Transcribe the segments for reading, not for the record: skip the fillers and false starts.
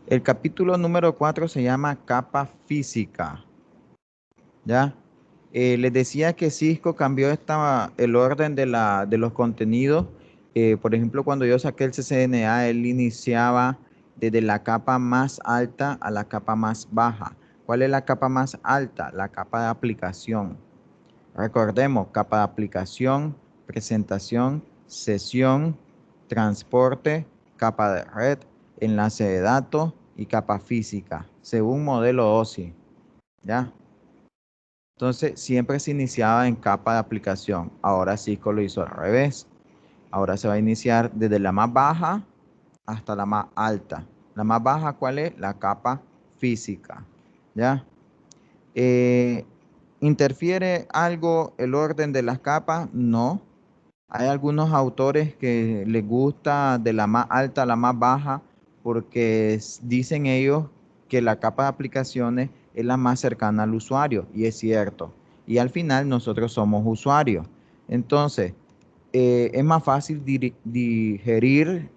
El capítulo número 4 se llama capa física, ¿ya? Les decía que Cisco cambió el orden de los contenidos. Por ejemplo, cuando yo saqué el CCNA, él iniciaba desde la capa más alta a la capa más baja. ¿Cuál es la capa más alta? La capa de aplicación. Recordemos, capa de aplicación, presentación, sesión, transporte, capa de red, enlace de datos y capa física, según modelo OSI, ¿ya? Entonces, siempre se iniciaba en capa de aplicación. Ahora Cisco lo hizo al revés. Ahora se va a iniciar desde la más baja hasta la más alta. La más baja, ¿cuál es? La capa física, ¿ya? Eh, ¿Interfiere algo el orden de las capas? No. Hay algunos autores que les gusta de la más alta a la más baja porque dicen ellos que la capa de aplicaciones es la más cercana al usuario y es cierto. Y al final nosotros somos usuarios. Entonces, es más fácil digerir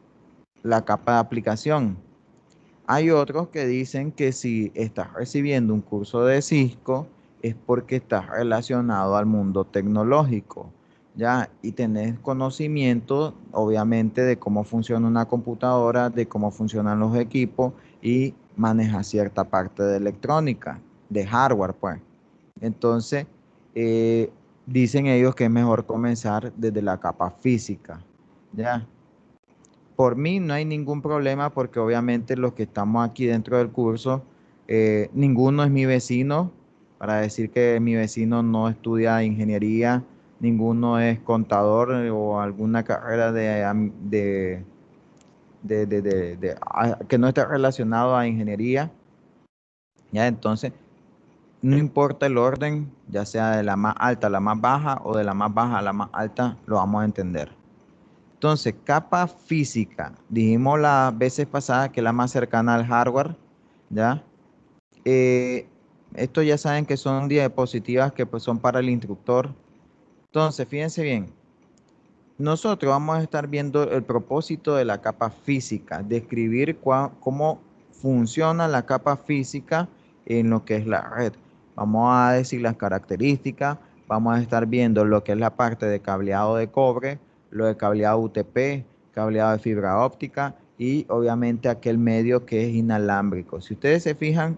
la capa de aplicación. Hay otros que dicen que si estás recibiendo un curso de Cisco es porque estás relacionado al mundo tecnológico, ¿ya? Y tenés conocimiento, obviamente, de cómo funciona una computadora, de cómo funcionan los equipos y manejas cierta parte de electrónica, de hardware, pues. Entonces, eh, dicen ellos que es mejor comenzar desde la capa física, ¿ya? Por mí no hay ningún problema porque obviamente los que estamos aquí dentro del curso, ninguno es mi vecino. Para decir que mi vecino no estudia ingeniería, ninguno es contador o alguna carrera que no esté relacionado a ingeniería. Ya, entonces, no importa el orden, ya sea de la más alta a la más baja o de la más baja a la más alta, lo vamos a entender. Entonces, capa física, dijimos las veces pasadas que es la más cercana al hardware, ¿ya? Eh, Esto ya saben que son diapositivas que pues, son para el instructor. Entonces, fíjense bien, nosotros vamos a estar viendo el propósito de la capa física, describir cómo funciona la capa física en lo que es la red. Vamos a decir las características, vamos a estar viendo lo que es la parte de cableado de cobre, lo de cableado UTP, cableado de fibra óptica y obviamente aquel medio que es inalámbrico. Si ustedes se fijan,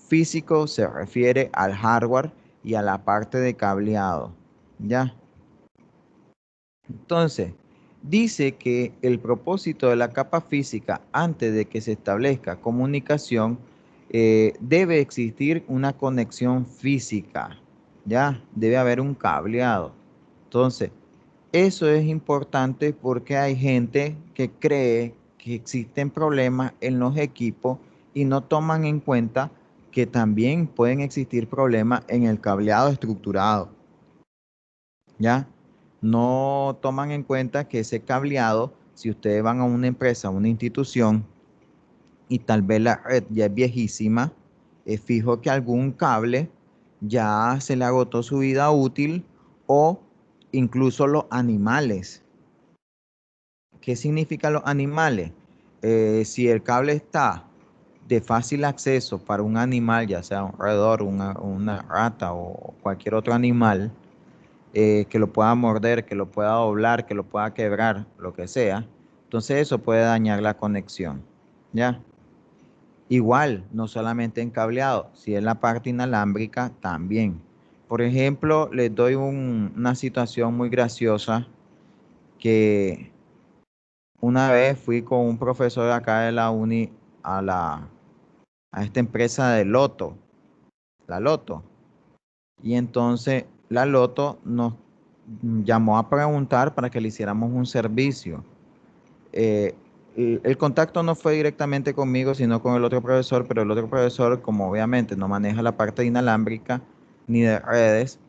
físico se refiere al hardware y a la parte de cableado, ¿ya? Entonces, dice que el propósito de la capa física antes de que se establezca comunicación, debe existir una conexión física, ¿ya? Debe haber un cableado. Entonces, eso es importante porque hay gente que cree que existen problemas en los equipos y no toman en cuenta que también pueden existir problemas en el cableado estructurado. ¿Ya? No toman en cuenta que ese cableado, si ustedes van a una empresa, a una institución, y tal vez la red ya es viejísima, es fijo que algún cable ya se le agotó su vida útil o incluso los animales. ¿Qué significa los animales? Si el cable está de fácil acceso para un animal, ya sea un roedor, una rata o cualquier otro animal, que lo pueda morder, que lo pueda doblar, que lo pueda quebrar, lo que sea, entonces eso puede dañar la conexión, ¿ya? Igual, no solamente en cableado, si es la parte inalámbrica, también. Por ejemplo, les doy una situación muy graciosa que una vez fui con un profesor de acá de la uni a esta empresa de Loto, la Loto. Y entonces la Loto nos llamó a preguntar para que le hiciéramos un servicio. Eh, el contacto no fue directamente conmigo, sino con el otro profesor, pero el otro profesor, como obviamente no maneja la parte inalámbrica ni de redes,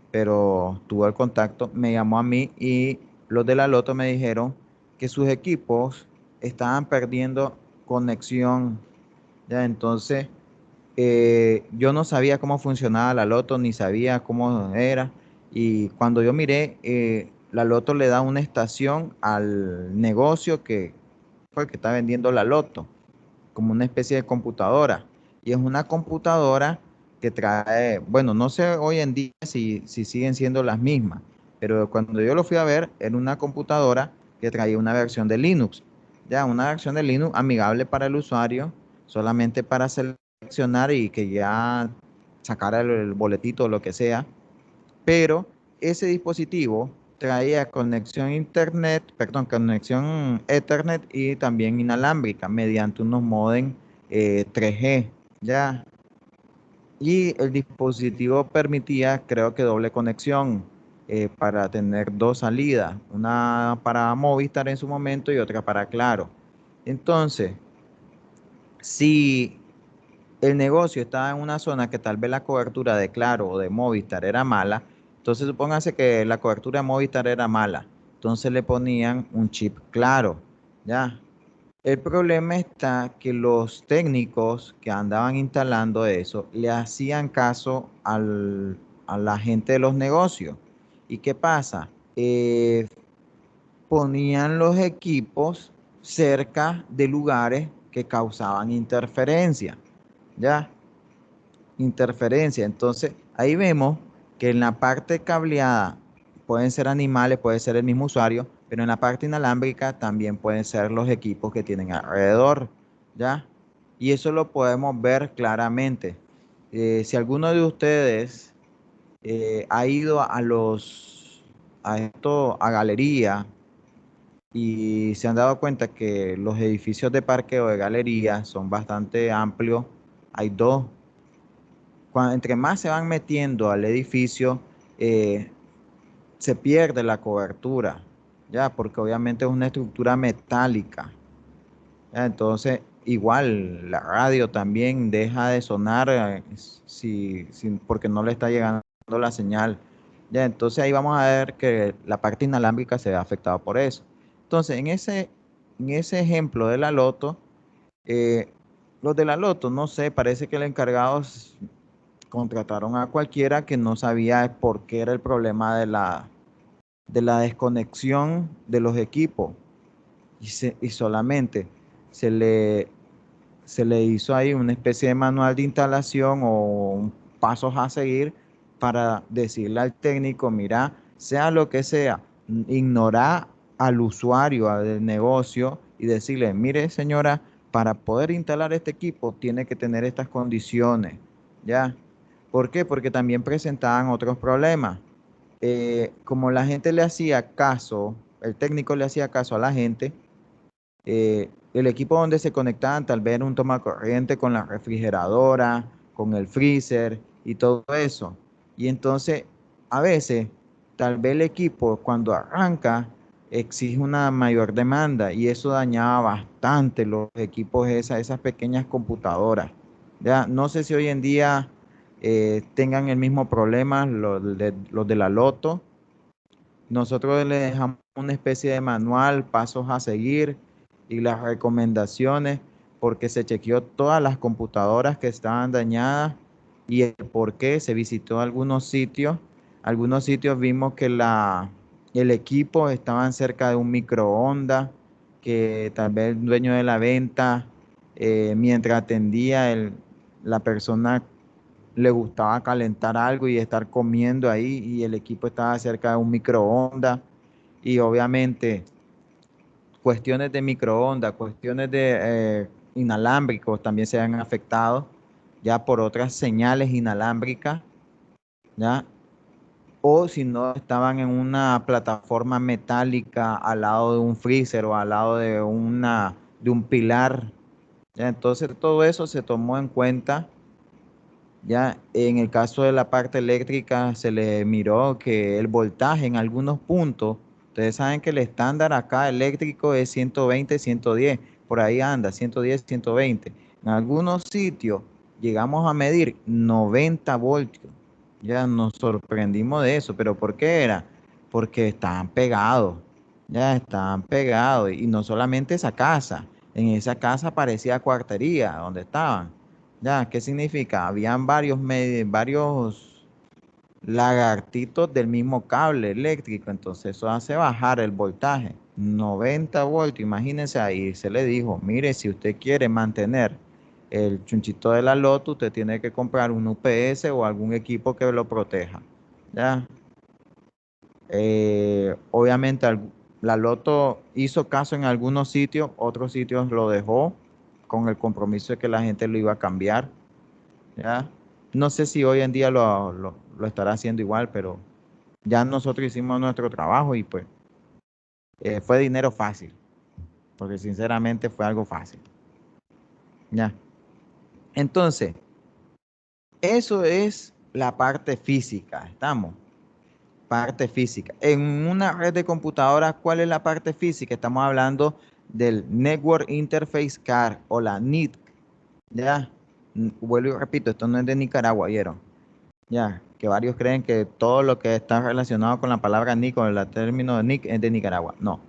pero tuvo el contacto, me llamó a mí y los de la Loto me dijeron que sus equipos estaban perdiendo conexión. Ya, entonces yo no sabía cómo funcionaba la Loto, ni sabía cómo era. Y cuando yo miré, la Loto le da una estación al negocio que fue el que está vendiendo la Loto. como una especie de computadora. Y es una computadora que trae, bueno, no sé hoy en día si siguen siendo las mismas, pero cuando yo lo fui a ver, era una computadora que traía una versión de Linux, ya, una versión de Linux amigable para el usuario, solamente para seleccionar y que ya sacara el boletito o lo que sea, pero ese dispositivo traía conexión internet, perdón, conexión Ethernet y también inalámbrica mediante unos modem 3G, ya. Y el dispositivo permitía, creo que doble conexión para tener dos salidas, una para Movistar en su momento y otra para Claro. Entonces, si el negocio estaba en una zona que tal vez la cobertura de Claro o de Movistar era mala, entonces supóngase que la cobertura de Movistar era mala, entonces le ponían un chip Claro, ¿ya? El problema está que los técnicos que andaban instalando eso le hacían caso a la gente de los negocios. ¿Y qué pasa? Ponían los equipos cerca de lugares que causaban interferencia, ¿ya? Interferencia. Entonces, ahí vemos que en la parte cableada pueden ser animales, puede ser el mismo usuario, pero en la parte inalámbrica también pueden ser los equipos que tienen alrededor, ¿ya? Y eso lo podemos ver claramente. Si alguno de ustedes ha ido a galería y se han dado cuenta que los edificios de parqueo de galería son bastante amplios, hay dos entre más se van metiendo al edificio, eh, se pierde la cobertura, ya, porque obviamente es una estructura metálica. ¿Ya? Entonces, igual la radio también deja de sonar porque no le está llegando la señal. Ya, entonces ahí vamos a ver que la parte inalámbrica se ve afectada por eso. Entonces, en ese ejemplo de la Loto, eh, los de la Loto, no sé, parece que el encargado contrataron a cualquiera que no sabía por qué era el problema de la desconexión de los equipos y solamente se le, se le hizo ahí una especie de manual de instalación o pasos a seguir para decirle al técnico, mira, sea lo que sea, ignorar al usuario, al negocio y decirle, mire señora, para poder instalar este equipo tiene que tener estas condiciones, ¿ya? ¿Por qué? Porque también presentaban otros problemas. Como la gente le hacía caso, el técnico le hacía caso a la gente, el equipo donde se conectaban tal vez era un toma corriente con la refrigeradora, con el freezer y todo eso. Y entonces, a veces, tal vez el equipo cuando arranca exige una mayor demanda y eso dañaba bastante los equipos, esas pequeñas computadoras. Ya, no sé si hoy en día tengan el mismo problema los de la Loto. Nosotros le dejamos una especie de manual, pasos a seguir y las recomendaciones, porque se chequeó todas las computadoras que estaban dañadas y el por qué. Se visitó algunos sitios. Algunos sitios vimos que el equipo estaban cerca de un microondas, que tal vez el dueño de la venta, mientras atendía, la persona le gustaba calentar algo y estar comiendo ahí y el equipo estaba cerca de un microondas y obviamente cuestiones de microondas, cuestiones de inalámbricos también se han afectado ya por otras señales inalámbricas, ya, o si no estaban en una plataforma metálica al lado de un freezer o al lado de un pilar, ya, entonces todo eso se tomó en cuenta. Ya en el caso de la parte eléctrica se le miró que el voltaje en algunos puntos, ustedes saben que el estándar acá eléctrico es 120, 110, por ahí anda, 110, 120. En algunos sitios llegamos a medir 90 voltios. Ya nos sorprendimos de eso, pero ¿por qué era? Porque estaban pegados, ya estaban pegados y no solamente esa casa, en esa casa parecía cuartería donde estaban. Ya, ¿qué significa? Habían varios lagartitos del mismo cable eléctrico, entonces eso hace bajar el voltaje. 90 voltios, imagínense ahí, se le dijo, mire, si usted quiere mantener el chunchito de la Loto, usted tiene que comprar un UPS o algún equipo que lo proteja. ¿Ya? Obviamente la Loto hizo caso en algunos sitios, otros sitios lo dejó con el compromiso de que la gente lo iba a cambiar. ¿Ya? No sé si hoy en día lo estará haciendo igual, pero ya nosotros hicimos nuestro trabajo y pues fue dinero fácil, porque sinceramente fue algo fácil. ¿Ya? Entonces, eso es la parte física, ¿estamos? Parte física. En una red de computadoras, ¿cuál es la parte física? Estamos hablando del Network Interface Card o la NIC. Ya, vuelvo y repito, esto no es de Nicaragua, ¿vieron? Ya, que varios creen que todo lo que está relacionado con la palabra NIC o el término de NIC es de Nicaragua. No.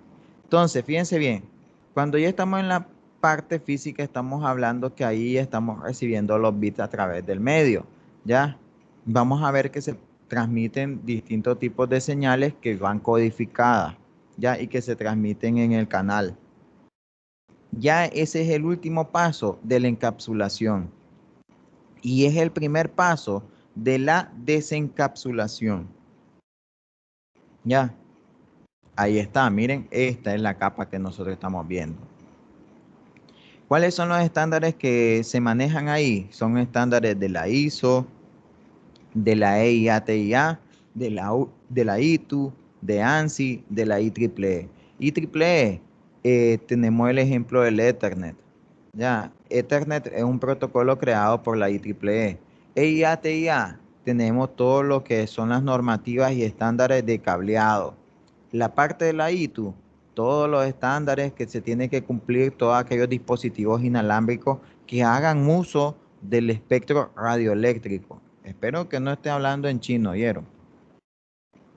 Entonces, fíjense bien, cuando ya estamos en la parte física, estamos hablando que ahí estamos recibiendo los bits a través del medio. Ya, vamos a ver que se transmiten distintos tipos de señales que van codificadas, ya, y que se transmiten en el canal. Ya ese es el último paso de la encapsulación y es el primer paso de la desencapsulación. Ya, ahí está, miren, esta es la capa que nosotros estamos viendo. ¿Cuáles son los estándares que se manejan ahí? Son estándares de la ISO, de la EIA-TIA, de la ITU, de ANSI, de la IEEE. IEEE, tenemos el ejemplo del Ethernet. Ya, Ethernet es un protocolo creado por la IEEE. EIA-TIA, tenemos todo lo que son las normativas y estándares de cableado. La parte de la ITU, todos los estándares que se tienen que cumplir todos aquellos dispositivos inalámbricos que hagan uso del espectro radioeléctrico. Espero que no esté hablando en chino, ¿oyeron?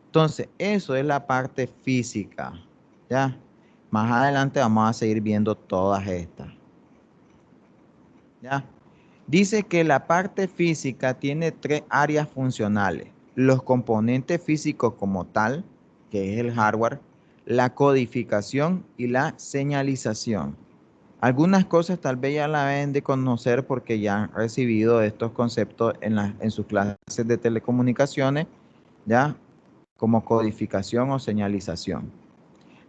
Entonces, eso es la parte física, ¿ya? Más adelante vamos a seguir viendo todas estas, ¿ya? Dice que la parte física tiene tres áreas funcionales. Los componentes físicos como tal, que es el hardware, la codificación y la señalización. Algunas cosas tal vez ya la deben de conocer porque ya han recibido estos conceptos en sus clases de telecomunicaciones, ya como codificación o señalización.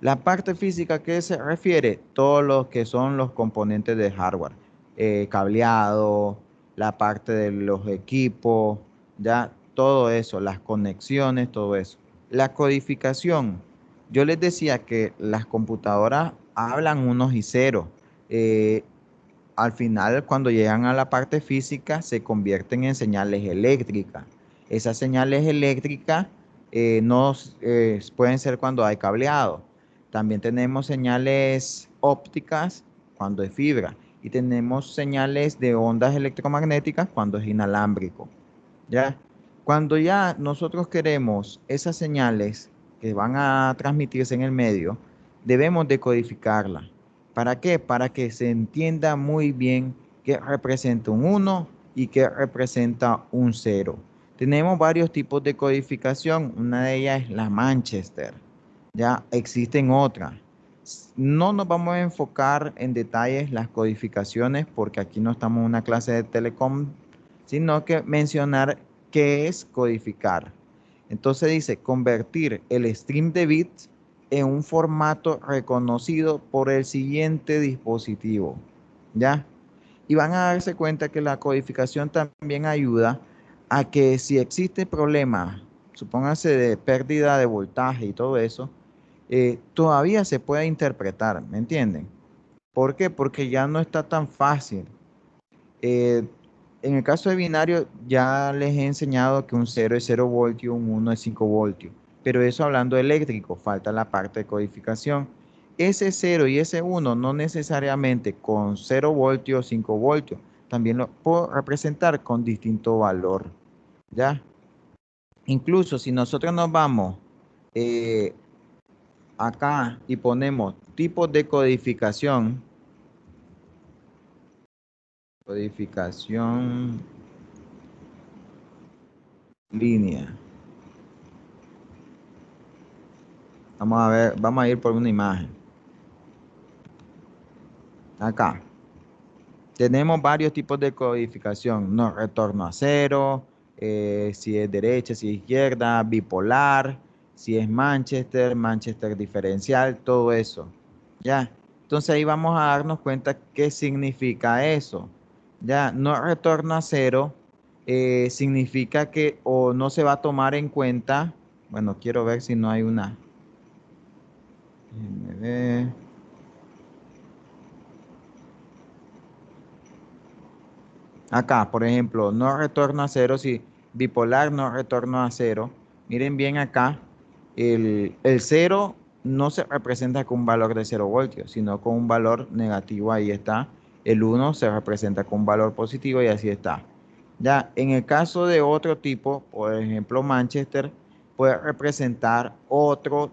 La parte física, ¿qué se refiere? Todo lo que son los componentes de hardware, cableado, la parte de los equipos, ya todo eso, las conexiones, todo eso. La codificación, yo les decía que las computadoras hablan unos y ceros. Eh, Al final, cuando llegan a la parte física, se convierten en señales eléctricas. Esas señales eléctricas no pueden ser cuando hay cableado. También tenemos señales ópticas cuando es fibra y tenemos señales de ondas electromagnéticas cuando es inalámbrico. ¿Ya? Cuando ya nosotros queremos esas señales que van a transmitirse en el medio, debemos decodificarlas. ¿Para qué? Para que se entienda muy bien qué representa un 1 y qué representa un 0. Tenemos varios tipos de codificación. Una de ellas es la Manchester. Ya existen otras. No nos vamos a enfocar en detalles las codificaciones porque aquí no estamos en una clase de telecom, sino que mencionar qué es codificar. Entonces dice convertir el stream de bits en un formato reconocido por el siguiente dispositivo. ¿Ya? Y van a darse cuenta que la codificación también ayuda a que si existe problema, supóngase de pérdida de voltaje y todo eso, todavía se puede interpretar, ¿me entienden? ¿Por qué? Porque ya no está tan fácil. Eh, en el caso de binario, ya les he enseñado que un 0 es 0 voltios, un 1 es 5 voltios. Pero eso hablando eléctrico, falta la parte de codificación. Ese 0 y ese 1 no necesariamente con 0 voltios o 5 voltios. También lo puedo representar con distinto valor. ¿Ya? Incluso si nosotros nos vamos eh, acá y ponemos tipos de codificación, codificación línea. Vamos a ver, vamos a ir por una imagen. Acá. Tenemos varios tipos de codificación, no retorno a cero, si es derecha, si es izquierda, bipolar, si es Manchester, Manchester diferencial, todo eso. ¿Ya? Entonces ahí vamos a darnos cuenta qué significa eso. ¿Ya? No retorno a cero significa que o no se va a tomar en cuenta, bueno, quiero ver si no hay una. Déjenme ver. Acá, por ejemplo, no retorno a cero, si bipolar no retorno a cero. Miren bien acá, el cero no se representa con un valor de 0 voltios, sino con un valor negativo, ahí está. El uno se representa con un valor positivo y así está. Ya, en el caso de otro tipo, por ejemplo, Manchester, puede representar otra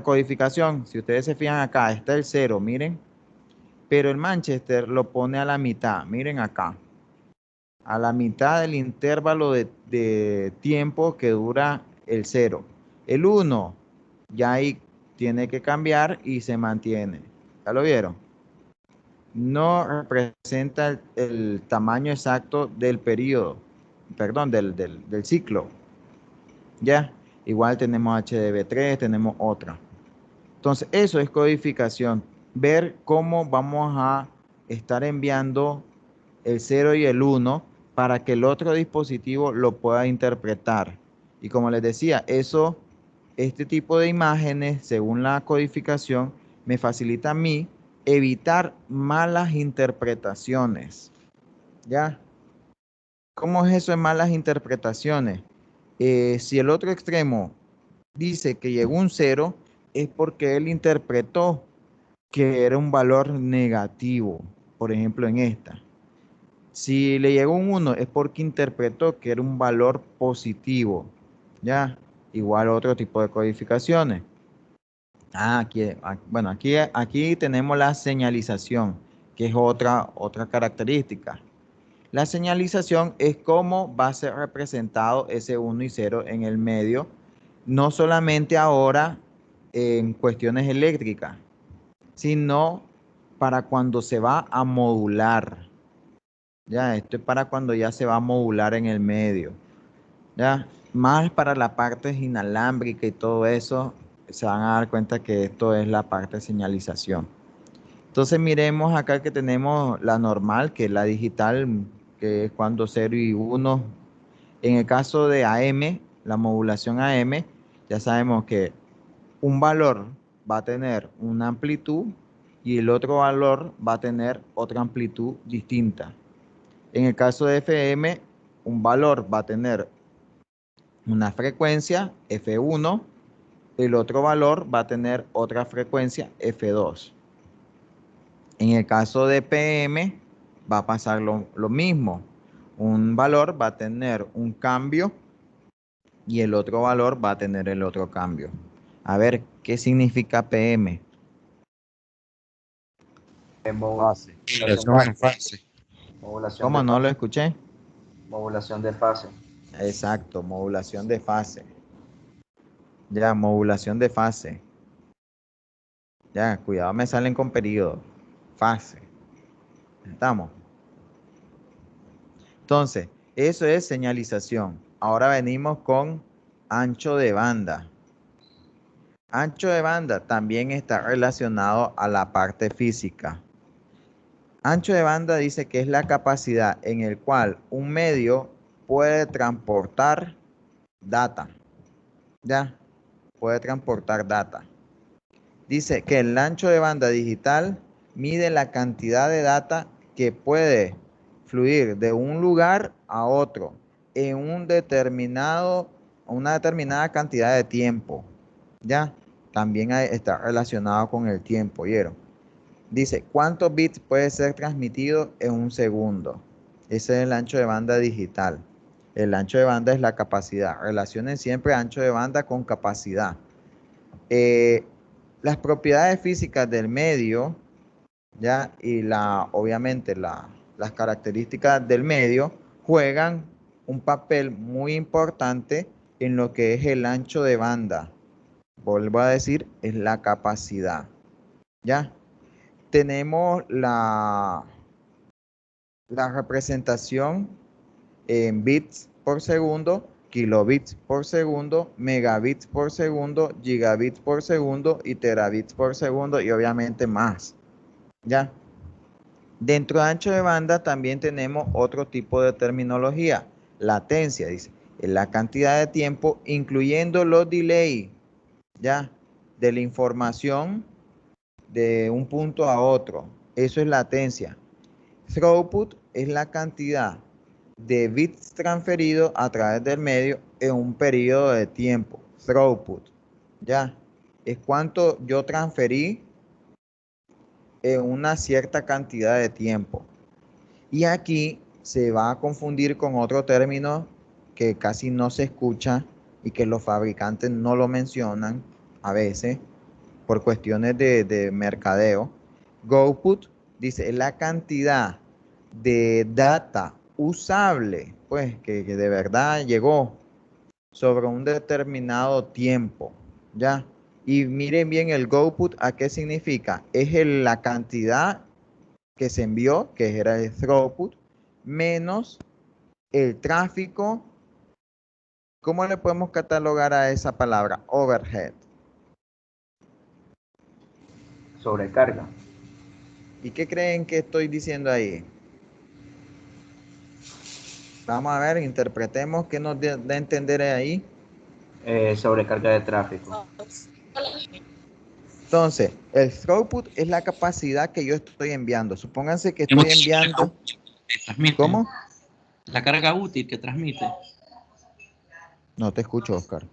codificación. Si ustedes se fijan acá, está el cero, miren, pero el Manchester lo pone a la mitad, miren acá, a la mitad del intervalo de tiempo que dura el cero. El uno ya ahí tiene que cambiar y se mantiene. ¿Ya lo vieron? No representa el tamaño exacto del periodo, perdón, del ciclo. ¿Ya? Igual tenemos HDB3, tenemos otra. Entonces, eso es codificación. Ver cómo vamos a estar enviando el cero y el uno para que el otro dispositivo lo pueda interpretar. Y como les decía, este tipo de imágenes, según la codificación, me facilita a mí evitar malas interpretaciones. ¿Ya? ¿Cómo es eso de malas interpretaciones? Si el otro extremo dice que llegó un cero, es porque él interpretó que era un valor negativo, por ejemplo en esta. Si le llegó un uno, es porque interpretó que era un valor positivo, ¿ya? Igual otro tipo de codificaciones. Bueno, aquí tenemos la señalización, que es otra característica. La señalización es cómo va a ser representado ese uno y cero en el medio, no solamente ahora en cuestiones eléctricas, sino para cuando se va a modular. Ya, esto es para cuando ya se va a modular en el medio. Ya, más para la parte inalámbrica y todo eso, se van a dar cuenta que esto es la parte de señalización. Entonces miremos acá que tenemos la normal, que es la digital, que es cuando 0 y 1. En el caso de AM, la modulación AM, ya sabemos que un valor va a tener una amplitud y el otro valor va a tener otra amplitud distinta. En el caso de FM, un valor va a tener una frecuencia F1, el otro valor va a tener otra frecuencia F2. En el caso de PM, va a pasar lo mismo. Un valor va a tener un cambio y el otro valor va a tener el otro cambio. A ver, ¿qué significa PM? Fase. Modulación en fase. Modulación de ¿Cómo no lo fase. escuché? Modulación de fase. Exacto, modulación de fase. Ya, modulación de fase. Ya, cuidado, me salen con periodo. Fase. ¿Estamos? Entonces, eso es señalización. Ahora venimos con ancho de banda. Ancho de banda también está relacionado a la parte física. Ancho de banda dice que es la capacidad en el cual un medio puede transportar data. ¿Ya? Puede transportar data. Dice que el ancho de banda digital mide la cantidad de data que puede fluir de un lugar a otro en una determinada cantidad de tiempo. ¿Ya? También está relacionado con el tiempo, ¿oyeron? Dice, ¿cuántos bits puede ser transmitido en un segundo? Ese es el ancho de banda digital. El ancho de banda es la capacidad. Relacionen siempre ancho de banda con capacidad. Las propiedades físicas del medio, ¿ya? Y obviamente las características del medio juegan un papel muy importante en lo que es el ancho de banda. vuelvo a decir, es la capacidad. ¿Ya? Tenemos la representación en bits por segundo, kilobits por segundo, megabits por segundo, gigabits por segundo y terabits por segundo y obviamente más. ¿Ya? Dentro de ancho de banda también tenemos otro tipo de terminología. Latencia, dice, es la cantidad de tiempo, incluyendo los delay, ¿ya? De la información de un punto a otro. Eso es latencia. Throughput es la cantidad de bits transferidos a través del medio en un periodo de tiempo. Throughput, ¿ya? Es cuánto yo transferí en una cierta cantidad de tiempo. Y aquí se va a confundir con otro término que casi no se escucha y que los fabricantes no lo mencionan a veces por cuestiones de mercadeo. GoPut dice es la cantidad de data usable, pues que de verdad llegó sobre un determinado tiempo, ¿ya? Y miren bien el GoPut, ¿a qué significa? Es la cantidad que se envió, que era el throughput, menos el tráfico. ¿Cómo le podemos catalogar a esa palabra? Overhead. Sobrecarga. ¿Y qué creen que estoy diciendo ahí? Vamos a ver, interpretemos qué nos da a entender ahí. Sobrecarga de tráfico. Entonces, el throughput es la capacidad que yo estoy enviando. Supónganse que Tenemos estoy enviando. que transmite. ¿Cómo? La carga útil que transmite. No te escucho, Oscar.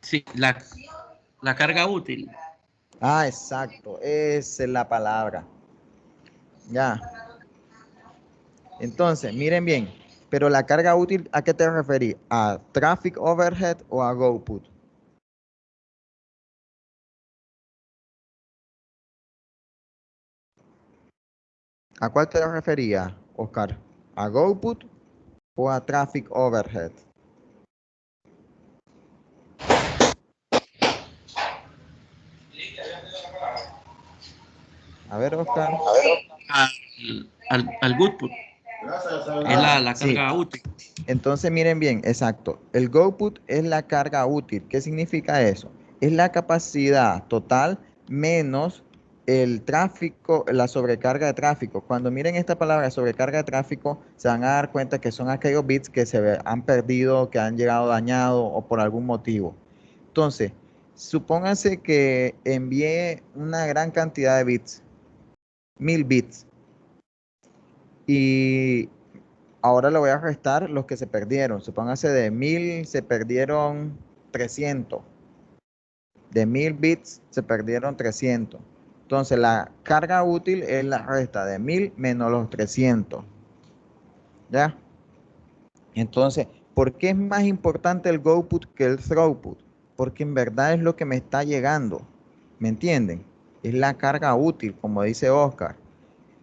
Sí, la carga útil. Ah, exacto. Esa es la palabra. Ya. Entonces, miren bien. Pero la carga útil, ¿a qué te referís? ¿A traffic overhead o a GoPut? ¿A cuál te refería, Oscar? ¿A GoPut o a traffic overhead? A ver, Oscar. Al Goodput. Es la Sí. carga útil. Entonces, miren bien, exacto. El GoPut es la carga útil. ¿Qué significa eso? Es la capacidad total menos el tráfico, la sobrecarga de tráfico. Cuando miren esta palabra sobrecarga de tráfico, se van a dar cuenta que son aquellos bits que han perdido, que han llegado dañados o por algún motivo. Entonces, supónganse que envié una gran cantidad de bits, 1000 bits, y ahora le voy a restar los que se perdieron. Supóngase de 1000 se perdieron 300. De 1000 bits se perdieron 300. Entonces la carga útil es la resta de 1000 menos los 300. ¿Ya? Entonces, ¿por qué es más importante el GoPut que el throughput? Porque en verdad es lo que me está llegando. ¿Me entienden? Es la carga útil, como dice Oscar.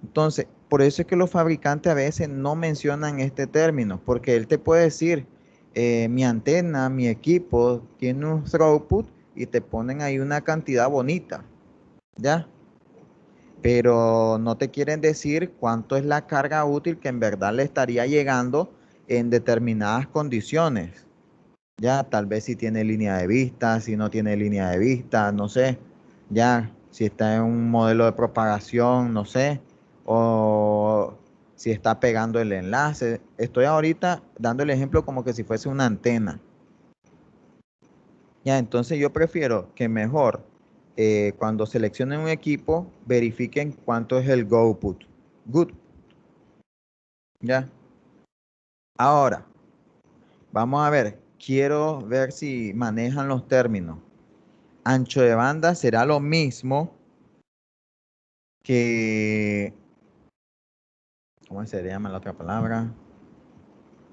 Entonces, por eso es que los fabricantes a veces no mencionan este término, porque él te puede decir, mi antena, mi equipo tiene un throughput y te ponen ahí una cantidad bonita, ¿ya? Pero no te quieren decir cuánto es la carga útil que en verdad le estaría llegando en determinadas condiciones, ¿ya? Tal vez si tiene línea de vista, si no tiene línea de vista, no sé, ya, si está en un modelo de propagación, no sé, o si está pegando el enlace. Estoy ahorita dando el ejemplo como que si fuese una antena. Ya, entonces yo prefiero que mejor cuando seleccionen un equipo, verifiquen cuánto es el GoPut. Good. Ya. Ahora, vamos a ver. Quiero ver si manejan los términos. Ancho de banda será lo mismo que, ¿cómo se llama la otra palabra?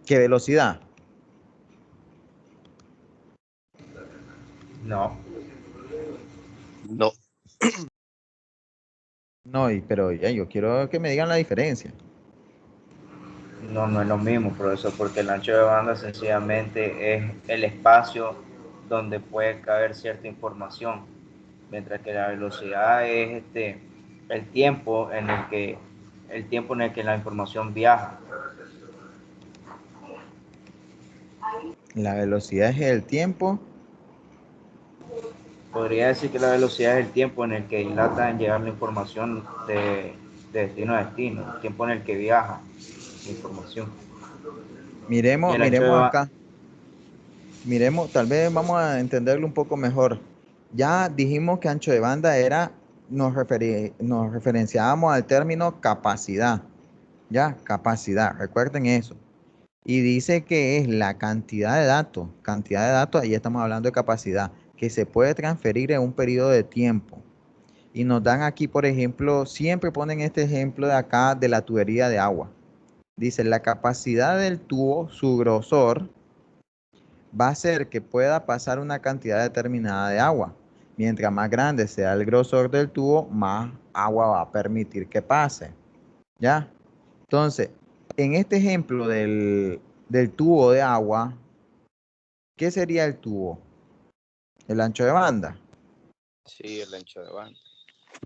Que velocidad. No, No. No, pero ya, yo quiero que me digan la diferencia. no es lo mismo, profesor, porque el ancho de banda sencillamente es el espacio donde puede caber cierta información, mientras que la velocidad es el tiempo en el que la información viaja. La velocidad es el tiempo. Podría decir que la velocidad es el tiempo en el que dilata en llegar la información de destino a destino, el tiempo en el que viaja la información. Y Miremos, el ancho de miremos banda, acá. Miremos, tal vez vamos a entenderlo un poco mejor. Ya dijimos que ancho de banda era, nos referenciábamos al término capacidad. Ya, capacidad, recuerden eso. Y dice que es la cantidad de datos, ahí estamos hablando de capacidad, que se puede transferir en un periodo de tiempo. Y nos dan aquí, por ejemplo, siempre ponen este ejemplo de acá de la tubería de agua. Dice, la capacidad del tubo, su grosor, va a ser que pueda pasar una cantidad determinada de agua. Mientras más grande sea el grosor del tubo, más agua va a permitir que pase. ¿Ya? Entonces, en este ejemplo del tubo de agua, ¿qué sería el tubo? El ancho de banda. Sí, el ancho de banda.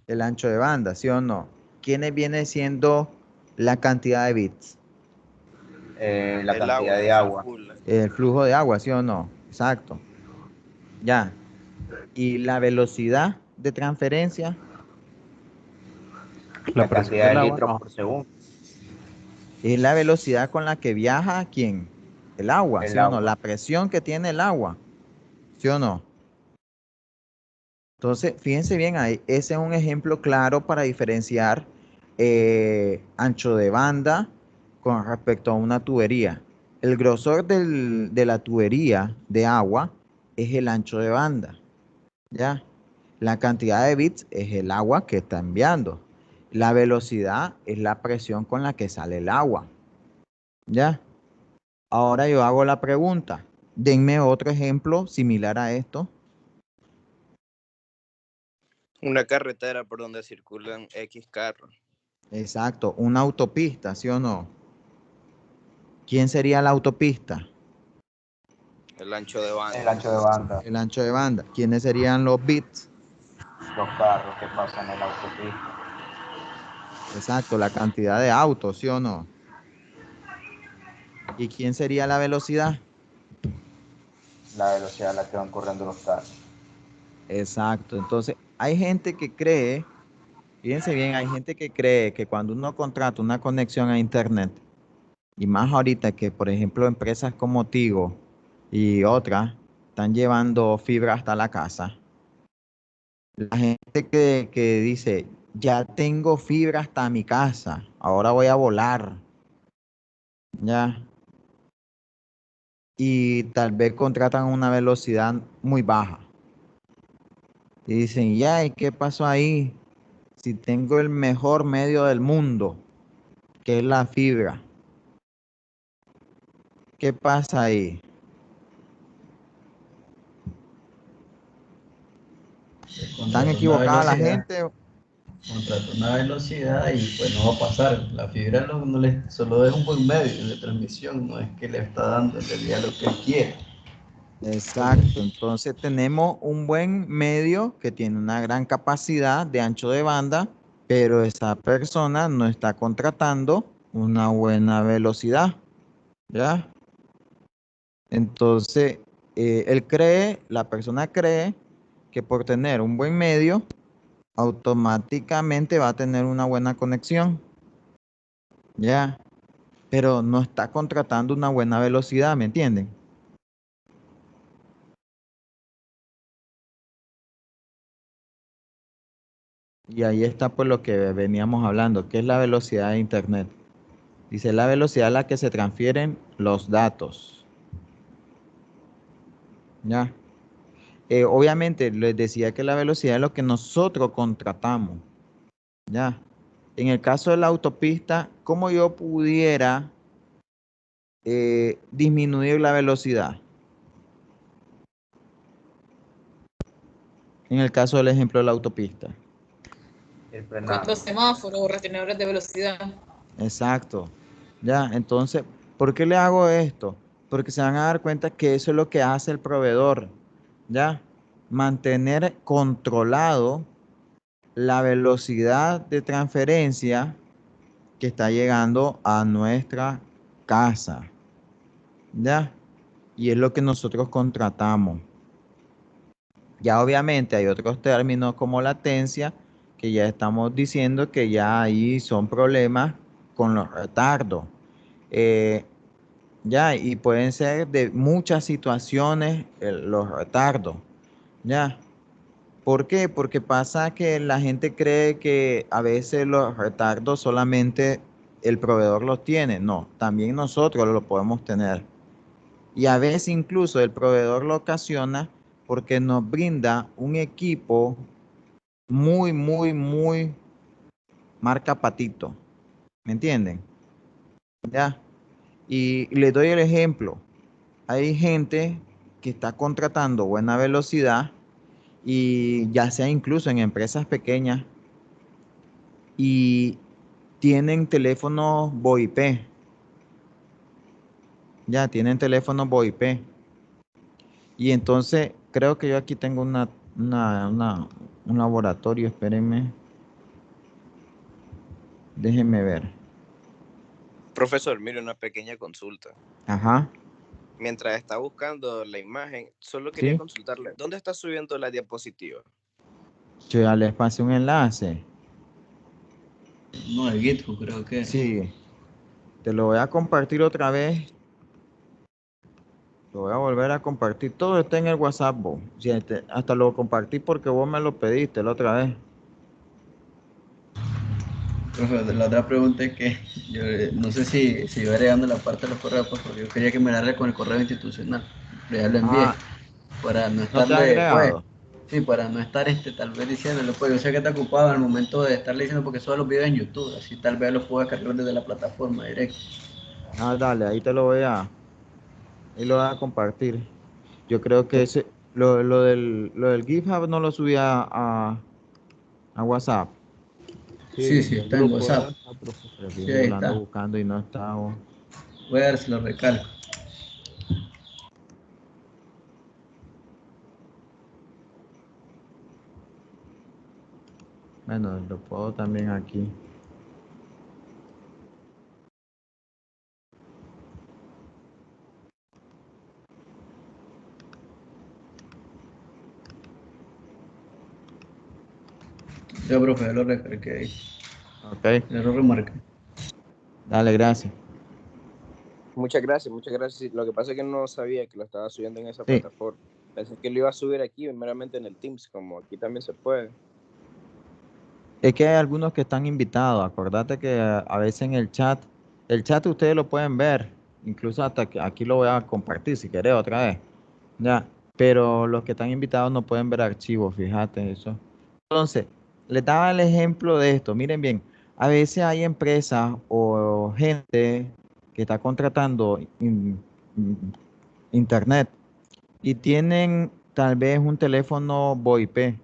El ancho de banda, ¿sí o no? ¿Quién viene siendo la cantidad de bits? la El cantidad agua de que agua. circula. El flujo de agua, ¿sí o no? Exacto. Ya. ¿Y la velocidad de transferencia? La cantidad de litros por segundo. Es la velocidad con la que viaja ¿quién? El agua, El ¿sí o no? agua. La presión que tiene el agua, ¿sí o no? Entonces, fíjense bien ahí, ese es un ejemplo claro para diferenciar ancho de banda con respecto a una tubería. El grosor de la tubería de agua es el ancho de banda, ¿ya? La cantidad de bits es el agua que está enviando. La velocidad es la presión con la que sale el agua, ¿ya? Ahora yo hago la pregunta. Denme otro ejemplo similar a esto. Una carretera por donde circulan X carros. Exacto, una autopista, ¿sí o no? ¿Quién sería la autopista? El ancho de banda. El ancho de banda. El ancho de banda. ¿Quiénes serían los bits? Los carros que pasan en la autopista. Exacto, la cantidad de autos, ¿sí o no? ¿Y quién sería la velocidad? La velocidad a la que van corriendo los carros. Exacto, entonces hay gente que cree, fíjense bien, hay gente que cree que cuando uno contrata una conexión a internet, y más ahorita que, por ejemplo, empresas como Tigo y otras están llevando fibra hasta la casa. La gente que dice, ya tengo fibra hasta mi casa, ahora voy a volar, ya. Y tal vez contratan una velocidad muy baja. Y dicen, ya, ¿y qué pasó ahí? Si tengo el mejor medio del mundo, que es la fibra, ¿qué pasa ahí? ¿Están Contrata una equivocada la velocidad, gente? contrata una velocidad y pues no va a pasar. La fibra no solo es un buen medio de transmisión, no es que le está dando en realidad lo que él quiere. Exacto, entonces tenemos un buen medio que tiene una gran capacidad de ancho de banda, pero esa persona no está contratando una buena velocidad, ¿ya? Entonces, la persona cree que por tener un buen medio, automáticamente va a tener una buena conexión, ¿ya? Pero no está contratando una buena velocidad, ¿me entienden? Y ahí está pues lo que veníamos hablando, que es la velocidad de Internet. Dice la velocidad a la que se transfieren los datos. ¿Ya? Obviamente les decía que la velocidad es lo que nosotros contratamos. ¿Ya? En el caso de la autopista, ¿cómo yo pudiera disminuir la velocidad? En el caso del ejemplo de la autopista. El Usando frenado. semáforos o retenedores de velocidad. Exacto. Ya, entonces, ¿por qué le hago esto? Porque se van a dar cuenta que eso es lo que hace el proveedor. ¿ya? Mantener controlado la velocidad de transferencia que está llegando a nuestra casa, ¿ya? Y es lo que nosotros contratamos. Ya obviamente hay otros términos como latencia, que ya estamos diciendo que ya ahí son problemas con los retardos. Ya, y pueden ser de muchas situaciones los retardos, ya. ¿Por qué? Porque pasa que la gente cree que a veces los retardos solamente el proveedor los tiene. No, también nosotros lo podemos tener. Y a veces incluso el proveedor lo ocasiona porque nos brinda un equipo muy marca patito. ¿Me entienden? Ya. Y les doy el ejemplo. Hay gente que está contratando buena velocidad y ya sea incluso en empresas pequeñas y tienen teléfonos VoIP. Ya tienen teléfonos VoIP. Y entonces creo que yo aquí tengo un laboratorio, espérenme. Déjenme ver. Profesor, mire una pequeña consulta. Ajá, Mientras está buscando la imagen, solo quería sí. consultarle, ¿dónde está subiendo la diapositiva? Yo ya les pasé un enlace. No, el GitHub creo que era. Sí, te lo voy a compartir otra vez. Lo voy a volver a compartir. Todo está en el WhatsApp, vos. Sí, hasta lo compartí porque vos me lo pediste la otra vez. Profe, la otra pregunta es que yo no sé si iba agregando la parte de los correos, pues, porque yo quería que me la con el correo institucional, pero ya lo envié, Ah, para no ¿no te ha estarle, pues, agregado? sí, para no estar tal vez diciéndole, pues yo sé que está ocupado al momento de estarle diciendo porque solo los videos en YouTube, así tal vez los pueda cargar desde la plataforma directo. Ah, dale, ahí te lo voy a, ahí lo voy a compartir. Yo creo que ese, lo del GitHub no lo subí a WhatsApp. Sí, Sí, lo sí, envié al está en grupo, WhatsApp, ¿verdad? Ah, profe, pero sí, bien, yo ahí lo ando está, buscando y no está. voy a ver si lo recalco. Bueno, lo puedo también aquí. Ya, profe, ya lo recargué ahí, Ok, ya lo remarqué. dale, gracias. Muchas gracias, muchas gracias. Lo que pasa es que no sabía que lo estaba subiendo en esa Sí, plataforma. Pensé que lo iba a subir aquí, meramente en el Teams, como aquí también se puede. es que hay algunos que están invitados. Acordate que a veces en el chat ustedes lo pueden ver. Incluso hasta que aquí lo voy a compartir si querés otra vez. Ya, pero los que están invitados no pueden ver archivos, fíjate eso. Entonces, les daba el ejemplo de esto. Miren bien, a veces hay empresas o gente que está contratando internet y tienen tal vez un teléfono VoIP.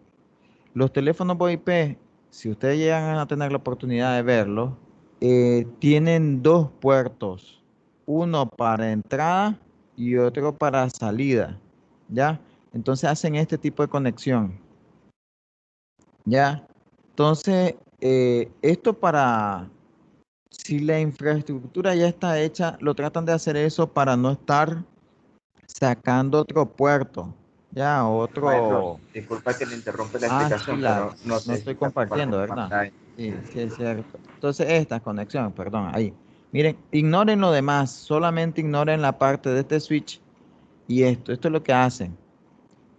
Los teléfonos VoIP, si ustedes llegan a tener la oportunidad de verlos, tienen dos puertos, uno para entrada y otro para salida, ¿ya? Entonces hacen este tipo de conexión, ¿ya? Entonces, esto para, si la infraestructura ya está hecha, lo tratan de hacer eso para no estar sacando otro puerto, ¿ya? Maestro, Otro. disculpa que le interrumpa la Ah, sí, explicación, pero no no sé si estoy está compartiendo, compartiendo ¿verdad? pantalla. Sí, sí es cierto. Entonces, esta conexión, perdón, ahí. Miren, ignoren lo demás, solamente ignoren la parte de este switch y esto. Esto es lo que hacen.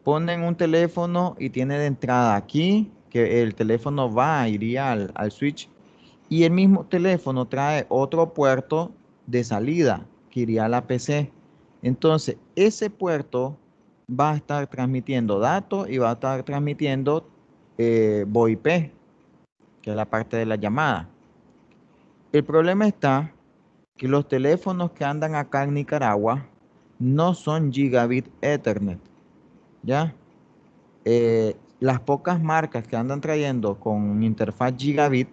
Ponen un teléfono y tiene de entrada aquí, que el teléfono iría al switch y el mismo teléfono trae otro puerto de salida que iría a la PC. Entonces, ese puerto va a estar transmitiendo datos y va a estar transmitiendo VoIP, que es la parte de la llamada. El problema está que los teléfonos que andan acá en Nicaragua no son Gigabit Ethernet, ¿ya? Las pocas marcas que andan trayendo con interfaz Gigabit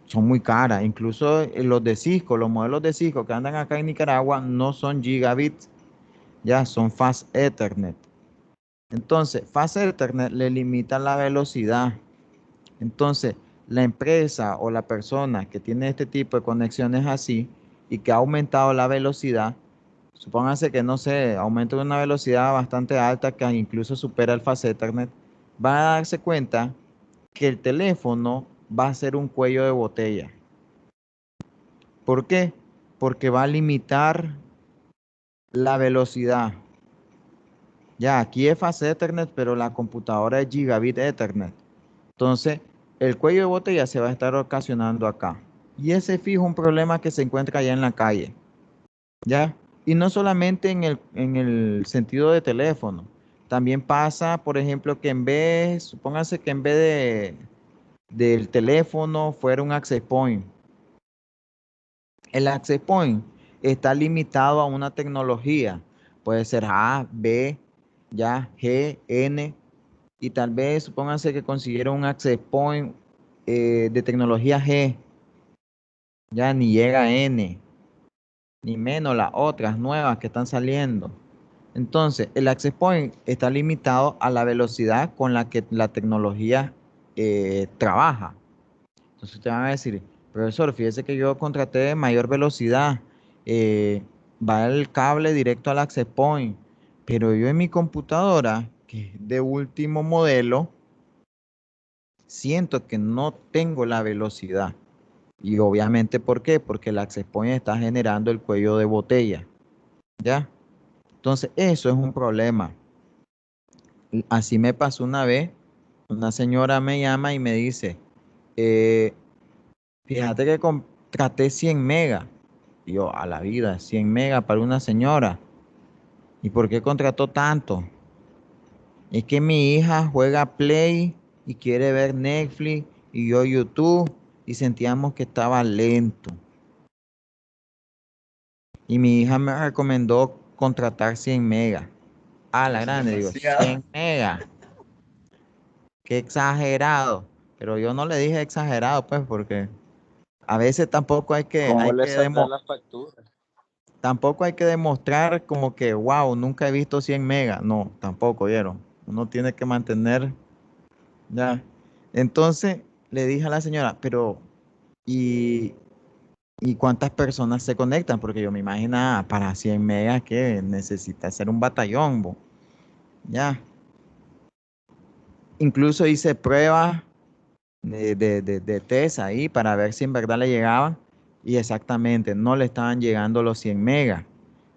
son muy caras. Incluso los de Cisco, los modelos de Cisco que andan acá en Nicaragua no son Gigabit, ya son Fast Ethernet. Entonces, Fast Ethernet le limita la velocidad. Entonces, la empresa o la persona que tiene este tipo de conexiones así y que ha aumentado la velocidad, supóngase que, no sé, aumenta una velocidad bastante alta que incluso supera el Fast Ethernet, va a darse cuenta que el teléfono va a ser un cuello de botella. ¿Por qué? Porque va a limitar la velocidad. Ya, aquí es Fast Ethernet, pero la computadora es Gigabit Ethernet. Entonces, el cuello de botella se va a estar ocasionando acá. Y ese fijo es un problema que se encuentra allá en la calle. ¿Ya? Y no solamente en el sentido de teléfono. También pasa, por ejemplo, que supóngase que en vez del teléfono fuera un access point. El access point está limitado a una tecnología. Puede ser A, B, ya, G, N. Y tal vez supónganse que consiguieron un access point de tecnología G. Ya ni llega a N, ni menos las otras nuevas que están saliendo. Entonces, el access point está limitado a la velocidad con la que la tecnología trabaja. Entonces te van a decir, profesor, fíjese que yo contraté mayor velocidad, eh, va el cable directo al access point, pero yo en mi computadora, que es de último modelo, siento que no tengo la velocidad. Y obviamente, ¿por qué? Porque el access point está generando el cuello de botella, ¿ya? Entonces, eso es un problema. Así me pasó una vez, una señora me llama y me dice, eh, fíjate que contraté 100 megas. Y yo, a la vida, 100 megas para una señora. ¿Y por qué contrató tanto? Es que mi hija juega Play y quiere ver Netflix y yo YouTube y sentíamos que estaba lento. Y mi hija me recomendó contratar 100 megas. A la Eso es grande, digo, demasiado. 100 megas. Qué exagerado. Pero yo no le dije exagerado, pues, porque a veces tampoco ¿Cómo le saldrá la factura? tampoco hay que demostrar como que, wow, nunca he visto 100 megas. No, tampoco, ¿vieron? Uno tiene que mantener, ya. Entonces le dije a la señora, pero, ¿y, y cuántas personas se conectan? Porque yo me imaginaba para 100 megas que necesita ser un batallón, bo, ya. Incluso hice pruebas de test ahí para ver si en verdad le llegaban y exactamente no le estaban llegando los 100 megas.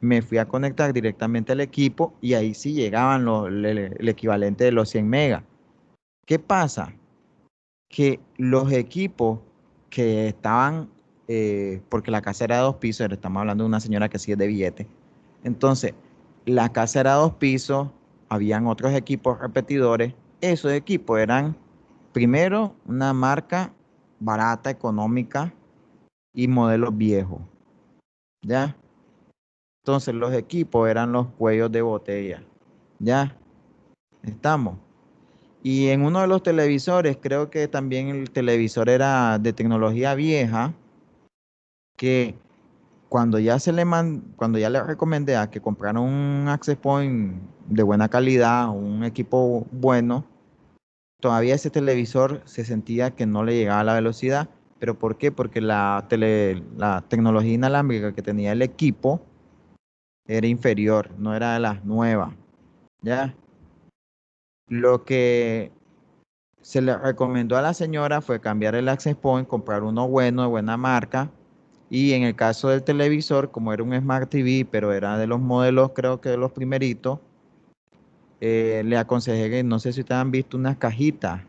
Me fui a conectar directamente al equipo y ahí sí llegaban el equivalente de los 100 megas. ¿Qué pasa? Que los equipos que estaban, porque la casa era de 2 pisos, estamos hablando de una señora que sí es de billete. Entonces, la casa era 2 pisos, habían otros equipos repetidores. Esos equipos eran, primero, una marca barata, económica y modelos viejos. ¿Ya? Entonces, los equipos eran los cuellos de botella. ¿Ya? Estamos. Y en uno de los televisores, creo que también el televisor era de tecnología vieja, que cuando ya le recomendé a que compraran un access point de buena calidad, un equipo bueno, todavía ese televisor se sentía que no le llegaba la velocidad. ¿Pero por qué? Porque la tecnología inalámbrica que tenía el equipo era inferior, no era de las nuevas. ¿Ya? Lo que se le recomendó a la señora fue cambiar el access point, comprar uno bueno, de buena marca. Y en el caso del televisor, como era un Smart TV, pero era de los modelos, creo que de los primeritos, le aconsejé que no sé si ustedes han visto unas cajitas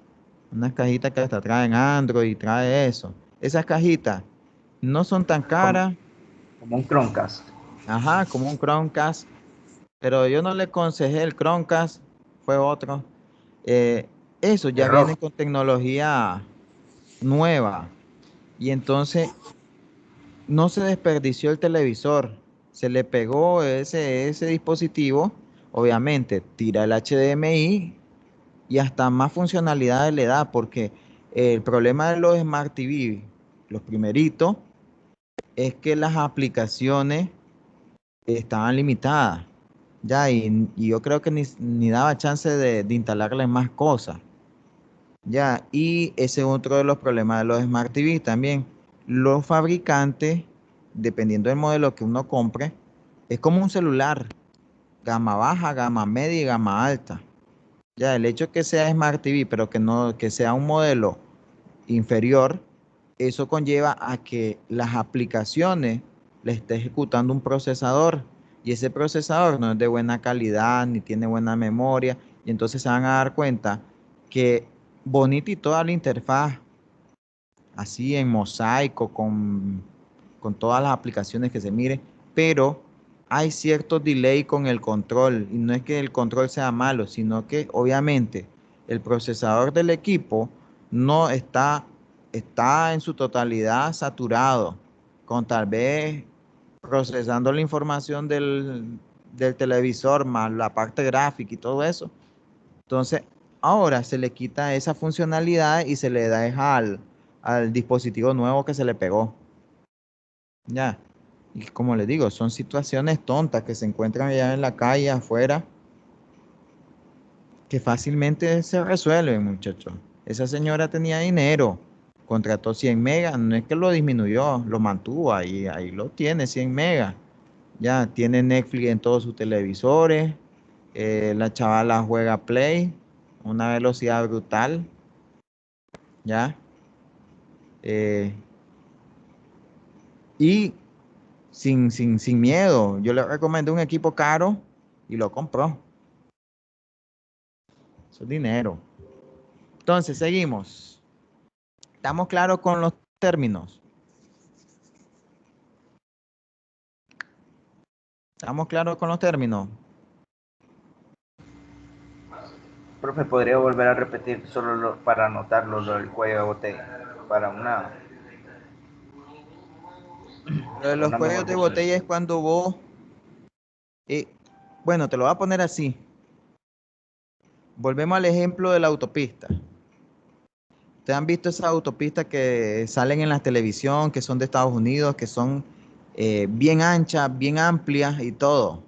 que hasta traen Android y trae eso. Esas cajitas no son tan Como, caras, como un Chromecast. ajá, como un Chromecast, pero yo no le aconsejé el Chromecast, fue otro. Eh, eso ya viene Error. con tecnología nueva. Y entonces no se desperdició el televisor, se le pegó ese dispositivo, obviamente tira el HDMI y hasta más funcionalidades le da, porque el problema de los Smart TV, los primeritos, es que las aplicaciones estaban limitadas. Ya, y yo creo que ni daba chance de instalarle más cosas. Ya, y ese es otro de los problemas de los Smart TV también. Los fabricantes, dependiendo del modelo que uno compre, es como un celular, gama baja, gama media y gama alta. Ya, el hecho que sea Smart TV, pero que no, que sea un modelo inferior, eso conlleva a que las aplicaciones le esté ejecutando un procesador y ese procesador no es de buena calidad ni tiene buena memoria y entonces se van a dar cuenta que bonita y toda la interfaz, así en mosaico, con todas las aplicaciones que se mire, pero hay cierto delay con el control y no es que el control sea malo, sino que obviamente el procesador del equipo no está en su totalidad saturado, con tal vez procesando la información del televisor más la parte gráfica y todo eso. Entonces, ahora se le quita esa funcionalidad y se le deja al dispositivo nuevo que se le pegó. Ya. Y como les digo, son situaciones tontas que se encuentran allá en la calle, afuera, que fácilmente se resuelven, muchachos. Esa señora tenía dinero, contrató 100 megas, no es que lo disminuyó, lo mantuvo ahí lo tiene, 100 megas. Ya, tiene Netflix en todos sus televisores, la chavala juega Play, una velocidad brutal, ya. Eh, y sin miedo, yo le recomendé un equipo caro y lo compró. Eso es dinero. Entonces, seguimos. ¿Estamos claros con los términos? ¿Estamos claros con los términos? Profe, ¿podría volver a repetir solo para anotarlo lo del cuello de botella? Para Lo de los una cuellos mejor de botella es visualización. cuando vos, eh, bueno, te lo voy a poner así. Volvemos al ejemplo de la autopista. ¿Te han visto esas autopistas que salen en la televisión, que son de Estados Unidos, que son bien anchas, bien amplias y todo?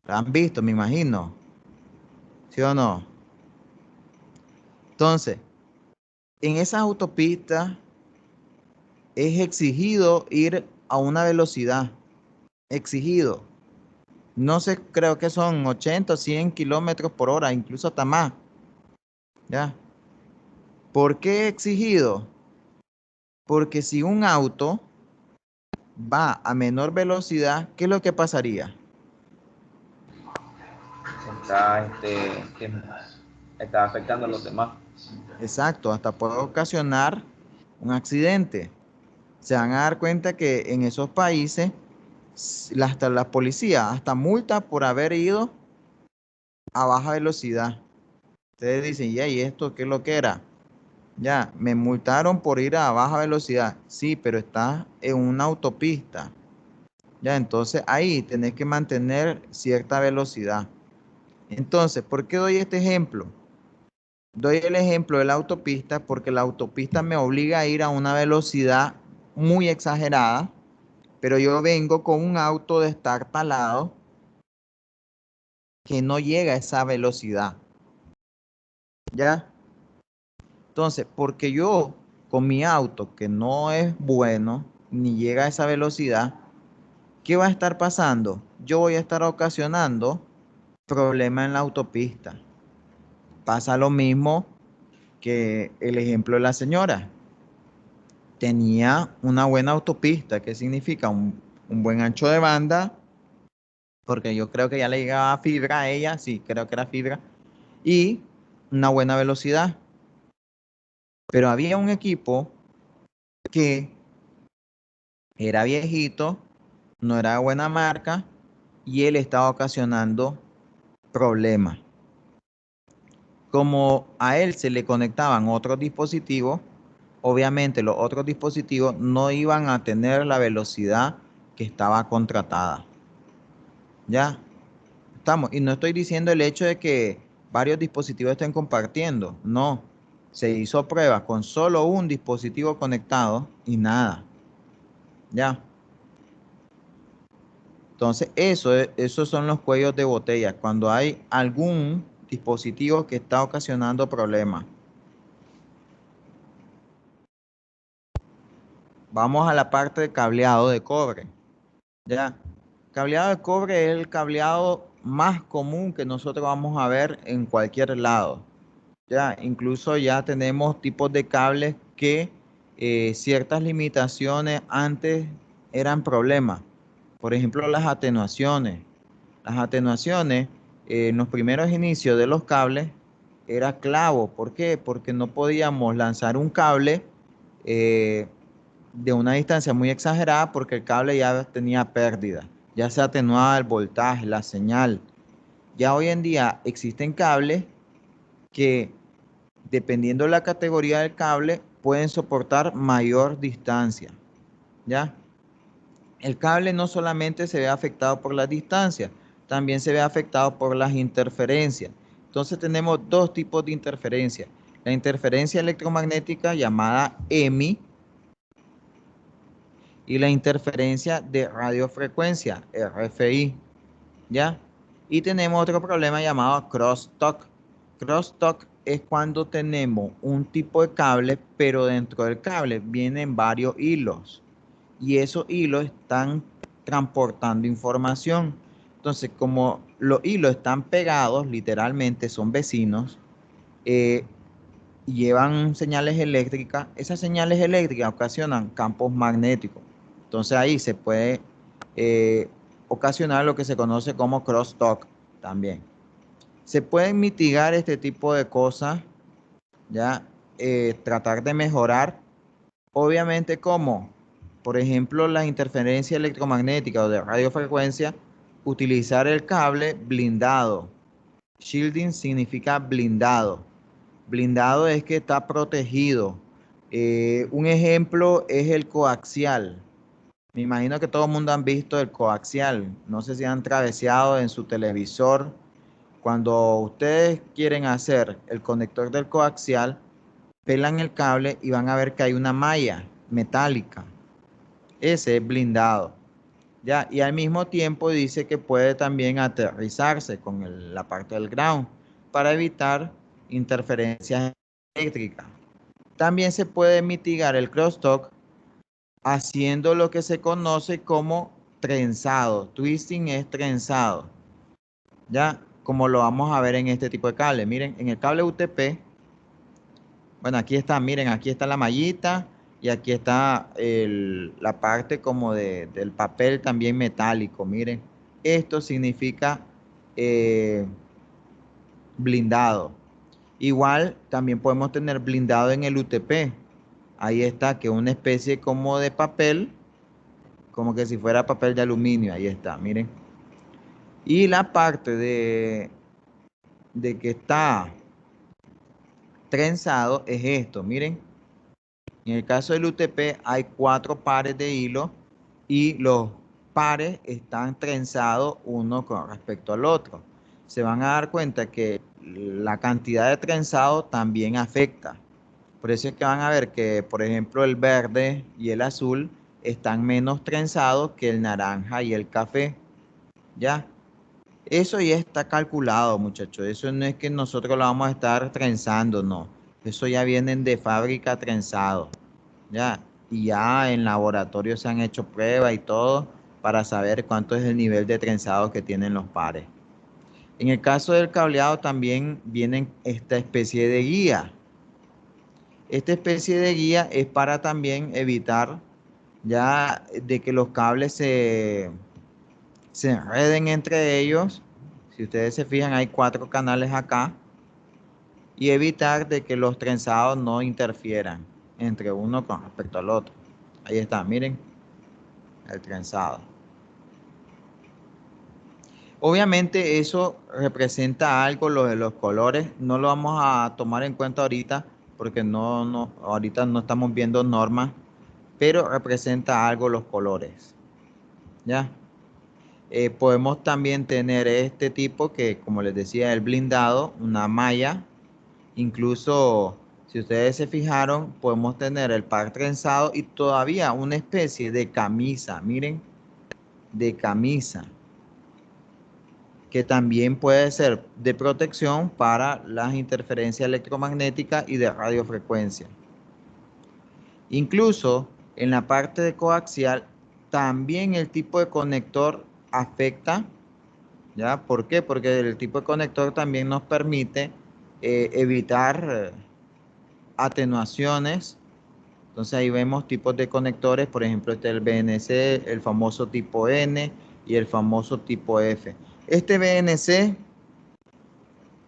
¿La han visto, me imagino? ¿Sí o no? Entonces, en esas autopistas es exigido ir a una velocidad. Exigido. No sé, creo que son 80 o 100 kilómetros por hora, incluso hasta más. ¿Ya? ¿Por qué exigido? Porque si un auto va a menor velocidad, ¿qué es lo que pasaría? Que está afectando a los demás. Exacto, hasta puede ocasionar un accidente. Se van a dar cuenta que en esos países, hasta la policía, hasta multa por haber ido a baja velocidad. Ustedes dicen, ya, ¿y esto qué es lo que era? Ya, me multaron por ir a baja velocidad. Sí, pero está en una autopista. Ya, entonces ahí tenés que mantener cierta velocidad. Entonces, ¿por qué doy este ejemplo? Doy el ejemplo de la autopista porque la autopista me obliga a ir a una velocidad muy exagerada, pero yo vengo con un auto destartalado que no llega a esa velocidad. ¿Ya? Entonces, porque yo con mi auto que no es bueno ni llega a esa velocidad, ¿qué va a estar pasando? Yo voy a estar ocasionando problemas en la autopista. Pasa lo mismo que el ejemplo de la señora. Tenía una buena autopista, ¿qué significa? Un buen ancho de banda, porque yo creo que ya le llegaba fibra a ella, sí, creo que era fibra, y una buena velocidad. Pero había un equipo que era viejito, no era de buena marca, y él estaba ocasionando problemas. Como a él se le conectaban otros dispositivos, obviamente los otros dispositivos no iban a tener la velocidad que estaba contratada. ¿Ya? Estamos. Y no estoy diciendo el hecho de que varios dispositivos estén compartiendo. No. Se hizo prueba con solo un dispositivo conectado y nada. ¿Ya? Entonces, esos son los cuellos de botella, cuando hay algún dispositivo que está ocasionando problemas. Vamos a la parte de cableado de cobre. Ya, cableado de cobre es el cableado más común que nosotros vamos a ver en cualquier lado. Ya, incluso ya tenemos tipos de cables que ciertas limitaciones antes eran problemas. Por ejemplo, las atenuaciones. Las atenuaciones, en los primeros inicios de los cables, era clavo. ¿Por qué? Porque no podíamos lanzar un cable eh, de una distancia muy exagerada porque el cable ya tenía pérdida. Ya se atenuaba el voltaje, la señal. Ya hoy en día existen cables que, dependiendo de la categoría del cable, pueden soportar mayor distancia. ¿Ya? El cable no solamente se ve afectado por la distancia, también se ve afectado por las interferencias. Entonces tenemos dos tipos de interferencia. La interferencia electromagnética llamada EMI y la interferencia de radiofrecuencia, RFI. ¿Ya? Y tenemos otro problema llamado crosstalk. Crosstalk es cuando tenemos un tipo de cable, pero dentro del cable vienen varios hilos. Y esos hilos están transportando información. Entonces, como los hilos están pegados, literalmente son vecinos, llevan señales eléctricas. Esas señales eléctricas ocasionan campos magnéticos. Entonces ahí se puede ocasionar lo que se conoce como crosstalk también. Se pueden mitigar este tipo de cosas, ya tratar de mejorar. Obviamente, ¿cómo? Por ejemplo, las interferencias electromagnéticas o de radiofrecuencia, utilizar el cable blindado. Shielding significa blindado. Blindado es que está protegido. Un ejemplo es el coaxial. Me imagino que todo el mundo han visto el coaxial. No sé si han traveseado en su televisor. Cuando ustedes quieren hacer el conector del coaxial, pelan el cable y van a ver que hay una malla metálica. Ese es blindado. ¿Ya? Y al mismo tiempo dice que puede también aterrizarse con la parte del ground para evitar interferencias eléctricas. También se puede mitigar el crosstalk haciendo lo que se conoce como trenzado. Twisting es trenzado. ¿Ya? Como lo vamos a ver en este tipo de cable. Miren, en el cable UTP, bueno, aquí está, miren, aquí está la mallita y aquí está la parte como del papel también metálico. Miren, esto significa blindado. Igual también podemos tener blindado en el UTP. Ahí está, que es una especie como de papel, como que si fuera papel de aluminio. Ahí está, miren. Y la parte de que está trenzado es esto, miren. En el caso del UTP hay 4 pares de hilo y los pares están trenzados uno con respecto al otro. Se van a dar cuenta que la cantidad de trenzado también afecta. Por eso es que van a ver que, por ejemplo, el verde y el azul están menos trenzados que el naranja y el café. ¿Ya? Eso ya está calculado, muchachos. Eso no es que nosotros lo vamos a estar trenzando, no. Eso ya vienen de fábrica trenzado. ¿Ya? Y ya en laboratorio se han hecho pruebas y todo para saber cuánto es el nivel de trenzado que tienen los pares. En el caso del cableado también vienen esta especie de guía. Esta especie de guía es para también evitar ya de que los cables se enreden entre ellos. Si ustedes se fijan, hay 4 canales acá. Y evitar de que los trenzados no interfieran entre uno con respecto al otro. Ahí está, miren el trenzado. Obviamente eso representa algo, lo de los colores. No lo vamos a tomar en cuenta ahorita porque ahorita no estamos viendo normas, pero representa algo los colores. ¿Ya? Podemos también tener este tipo que, como les decía, el blindado, una malla. Incluso, si ustedes se fijaron, podemos tener el par trenzado y todavía una especie de camisa. Miren, de camisa, que también puede ser de protección para las interferencias electromagnéticas y de radiofrecuencia. Incluso en la parte de coaxial, también el tipo de conector afecta, ¿ya? ¿Por qué? Porque el tipo de conector también nos permite evitar atenuaciones. Entonces ahí vemos tipos de conectores, por ejemplo, este es el BNC, el famoso tipo N y el famoso tipo F. Este BNC,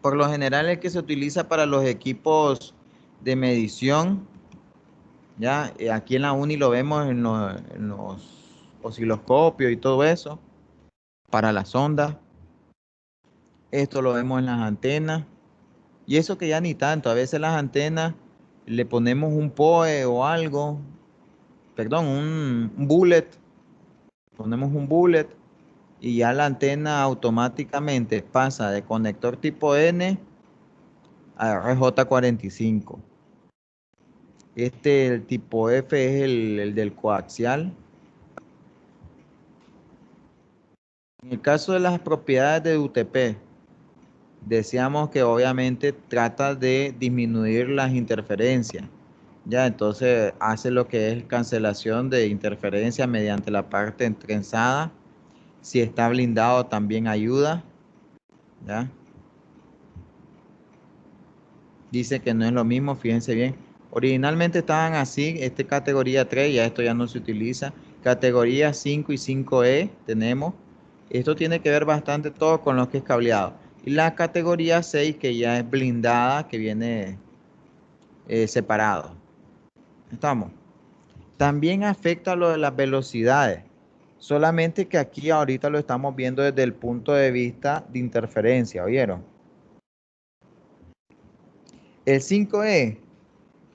por lo general, es el que se utiliza para los equipos de medición. Ya, aquí en la uni lo vemos en los osciloscopios y todo eso, para las ondas. Esto lo vemos en las antenas. Y eso que ya ni tanto, a veces las antenas le ponemos un POE o algo, perdón, un bullet, ponemos un bullet y ya la antena automáticamente pasa de conector tipo N a RJ45. El tipo F, es el del coaxial. En el caso de las propiedades de UTP, decíamos que obviamente trata de disminuir las interferencias. Ya, entonces hace lo que es cancelación de interferencia mediante la parte entrenzada. Si está blindado también ayuda. ¿Ya? Dice que no es lo mismo, fíjense bien. Originalmente estaban así, categoría 3, ya esto ya no se utiliza. Categoría 5 y 5E tenemos. Esto tiene que ver bastante todo con lo que es cableado. Y la categoría 6, que ya es blindada, que viene separado. ¿Estamos? También afecta lo de las velocidades. Solamente que aquí ahorita lo estamos viendo desde el punto de vista de interferencia, ¿oyeron? El 5E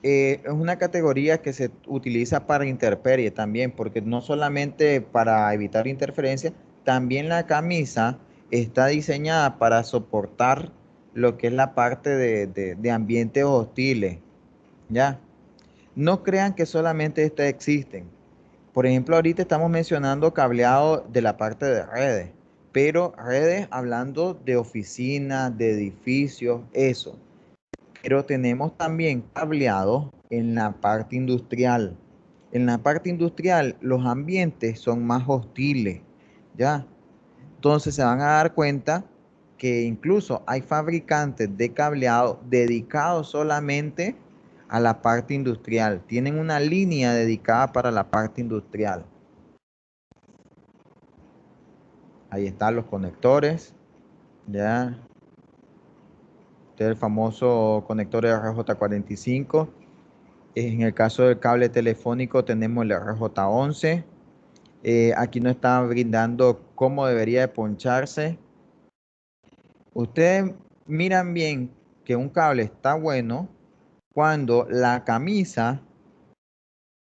es una categoría que se utiliza para interferir también, porque no solamente para evitar interferencia, también la camisa está diseñada para soportar lo que es la parte de ambientes hostiles, ¿ya? No crean que solamente estas existen. Por ejemplo, ahorita estamos mencionando cableado de la parte de redes, pero redes hablando de oficinas, de edificios, eso. Pero tenemos también cableado en la parte industrial. En la parte industrial los ambientes son más hostiles, ¿ya? Entonces se van a dar cuenta que incluso hay fabricantes de cableado dedicados solamente a la parte industrial. Tienen una línea dedicada para la parte industrial. Ahí están los conectores, ¿ya? Este es el famoso conector RJ45. En el caso del cable telefónico tenemos el RJ11. Aquí nos está brindando cómo debería de poncharse. Ustedes miran bien que un cable está bueno cuando la camisa,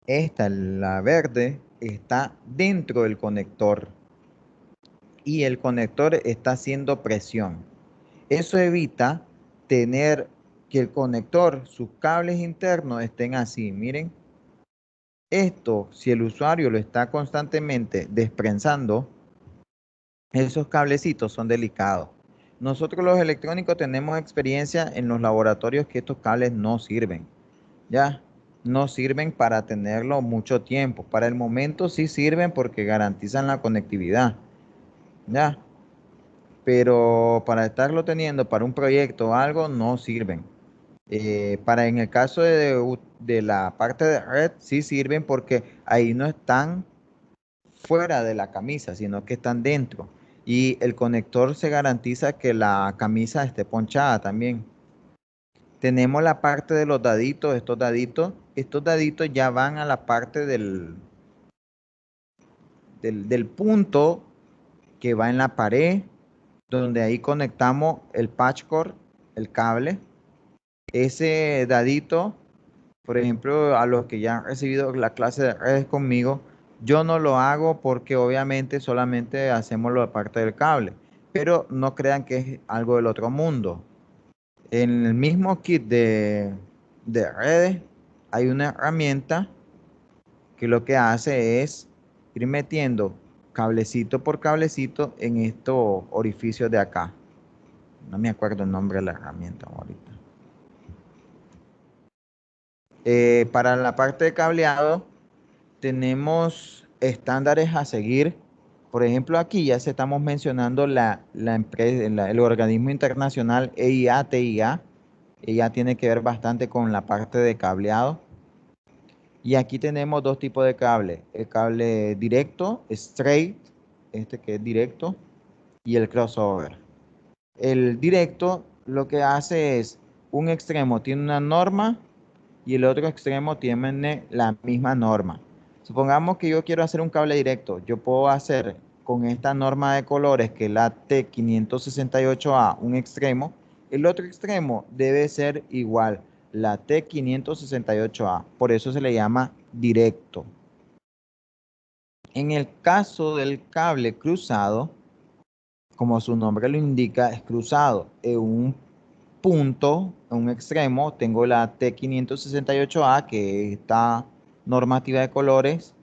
la verde, está dentro del conector y el conector está haciendo presión. Eso evita tener que el conector, sus cables internos estén así, miren. Esto, si el usuario lo está constantemente desprensando, esos cablecitos son delicados. Nosotros los electrónicos tenemos experiencia en los laboratorios que estos cables no sirven, ¿ya? No sirven para tenerlo mucho tiempo. Para el momento sí sirven porque garantizan la conectividad, ¿ya? Pero para estarlo teniendo para un proyecto o algo, no sirven. En el caso de la parte de red, sí sirven porque ahí no están fuera de la camisa, sino que están dentro. Y el conector se garantiza que la camisa esté ponchada también. Tenemos la parte de los daditos, estos daditos ya van a la parte del punto que va en la pared, donde ahí conectamos el patch cord, el cable. Ese dadito, por ejemplo, a los que ya han recibido la clase de redes conmigo, yo no lo hago porque obviamente solamente hacemos la parte del cable, pero no crean que es algo del otro mundo. En el mismo kit de redes hay una herramienta que lo que hace es ir metiendo cablecito por cablecito en estos orificios de acá. No me acuerdo el nombre de la herramienta ahorita. Para la parte de cableado tenemos estándares a seguir. Por ejemplo, aquí ya se estamos mencionando la empresa, el organismo internacional EIA-TIA. Ella tiene que ver bastante con la parte de cableado. Y aquí tenemos dos tipos de cable. El cable directo, straight, este que es directo, y el crossover. El directo lo que hace es, un extremo tiene una norma y el otro extremo tiene la misma norma. Supongamos que yo quiero hacer un cable directo. Yo puedo hacer con esta norma de colores, que es la T568A, un extremo. El otro extremo debe ser igual, la T568A. Por eso se le llama directo. En el caso del cable cruzado, como su nombre lo indica, es cruzado. En un punto, en un extremo, tengo la T568A, que es esta normativa de colores,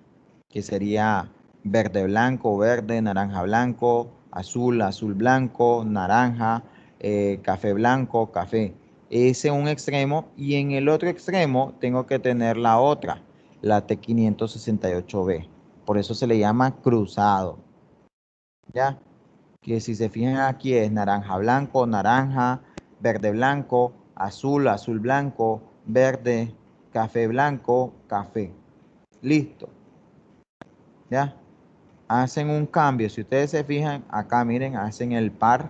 que sería verde blanco, verde, naranja blanco, azul, azul blanco, naranja, café blanco, café. Ese es un extremo, y en el otro extremo tengo que tener la otra, la T568B. Por eso se le llama cruzado. ¿Ya? Que si se fijan aquí es naranja blanco, naranja, verde blanco, azul, azul blanco, verde, café blanco, café. Listo. ¿Ya? Hacen un cambio. Si ustedes se fijan acá, miren, hacen el par.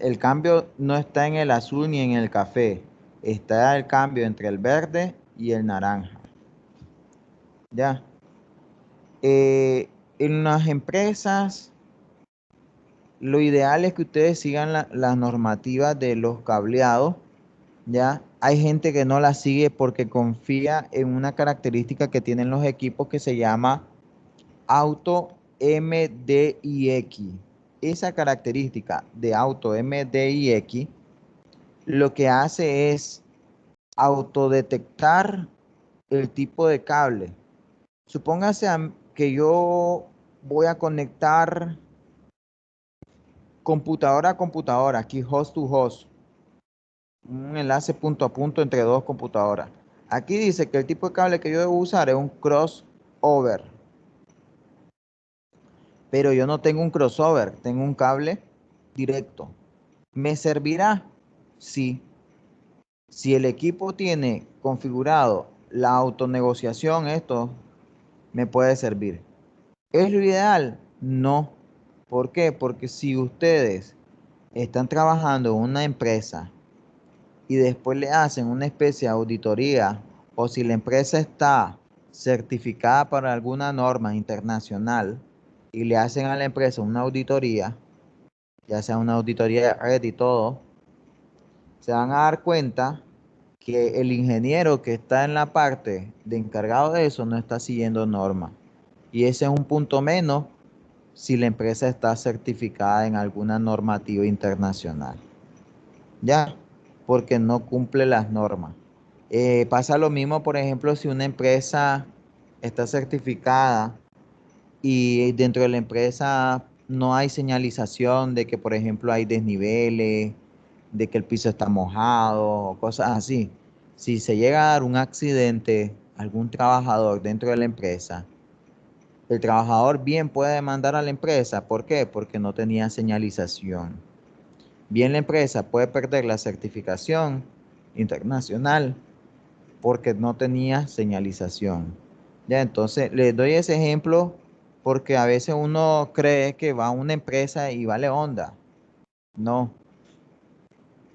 El cambio no está en el azul ni en el café. Está el cambio entre el verde y el naranja. ¿Ya? En las empresas, lo ideal es que ustedes sigan las normativas de los cableados, ¿ya? Hay gente que no las sigue porque confía en una característica que tienen los equipos que se llama auto MDIX. Esa característica de auto MDIX lo que hace es autodetectar el tipo de cable. Supóngase que yo voy a conectar computadora a computadora, aquí host to host, un enlace punto a punto entre dos computadoras. Aquí dice que el tipo de cable que yo debo usar es un crossover, pero yo no tengo un crossover, tengo un cable directo. ¿Me servirá? Sí. Si el equipo tiene configurado la autonegociación, esto me puede servir. ¿Es lo ideal? No. ¿Por qué? Porque si ustedes están trabajando en una empresa y después le hacen una especie de auditoría, o si la empresa está certificada para alguna norma internacional y le hacen a la empresa una auditoría, ya sea una auditoría de red y todo, se van a dar cuenta que el ingeniero que está en la parte de encargado de eso no está siguiendo normas. Y ese es un punto menos si la empresa está certificada en alguna normativa internacional. ¿Ya? Porque no cumple las normas. Pasa lo mismo, por ejemplo, si una empresa está certificada y dentro de la empresa no hay señalización de que, por ejemplo, hay desniveles, de que el piso está mojado o cosas así. Si se llega a dar un accidente a algún trabajador dentro de la empresa, el trabajador bien puede demandar a la empresa. ¿Por qué? Porque no tenía señalización. Bien, la empresa puede perder la certificación internacional porque no tenía señalización. Ya, entonces les doy ese ejemplo porque a veces uno cree que va a una empresa y vale onda. No.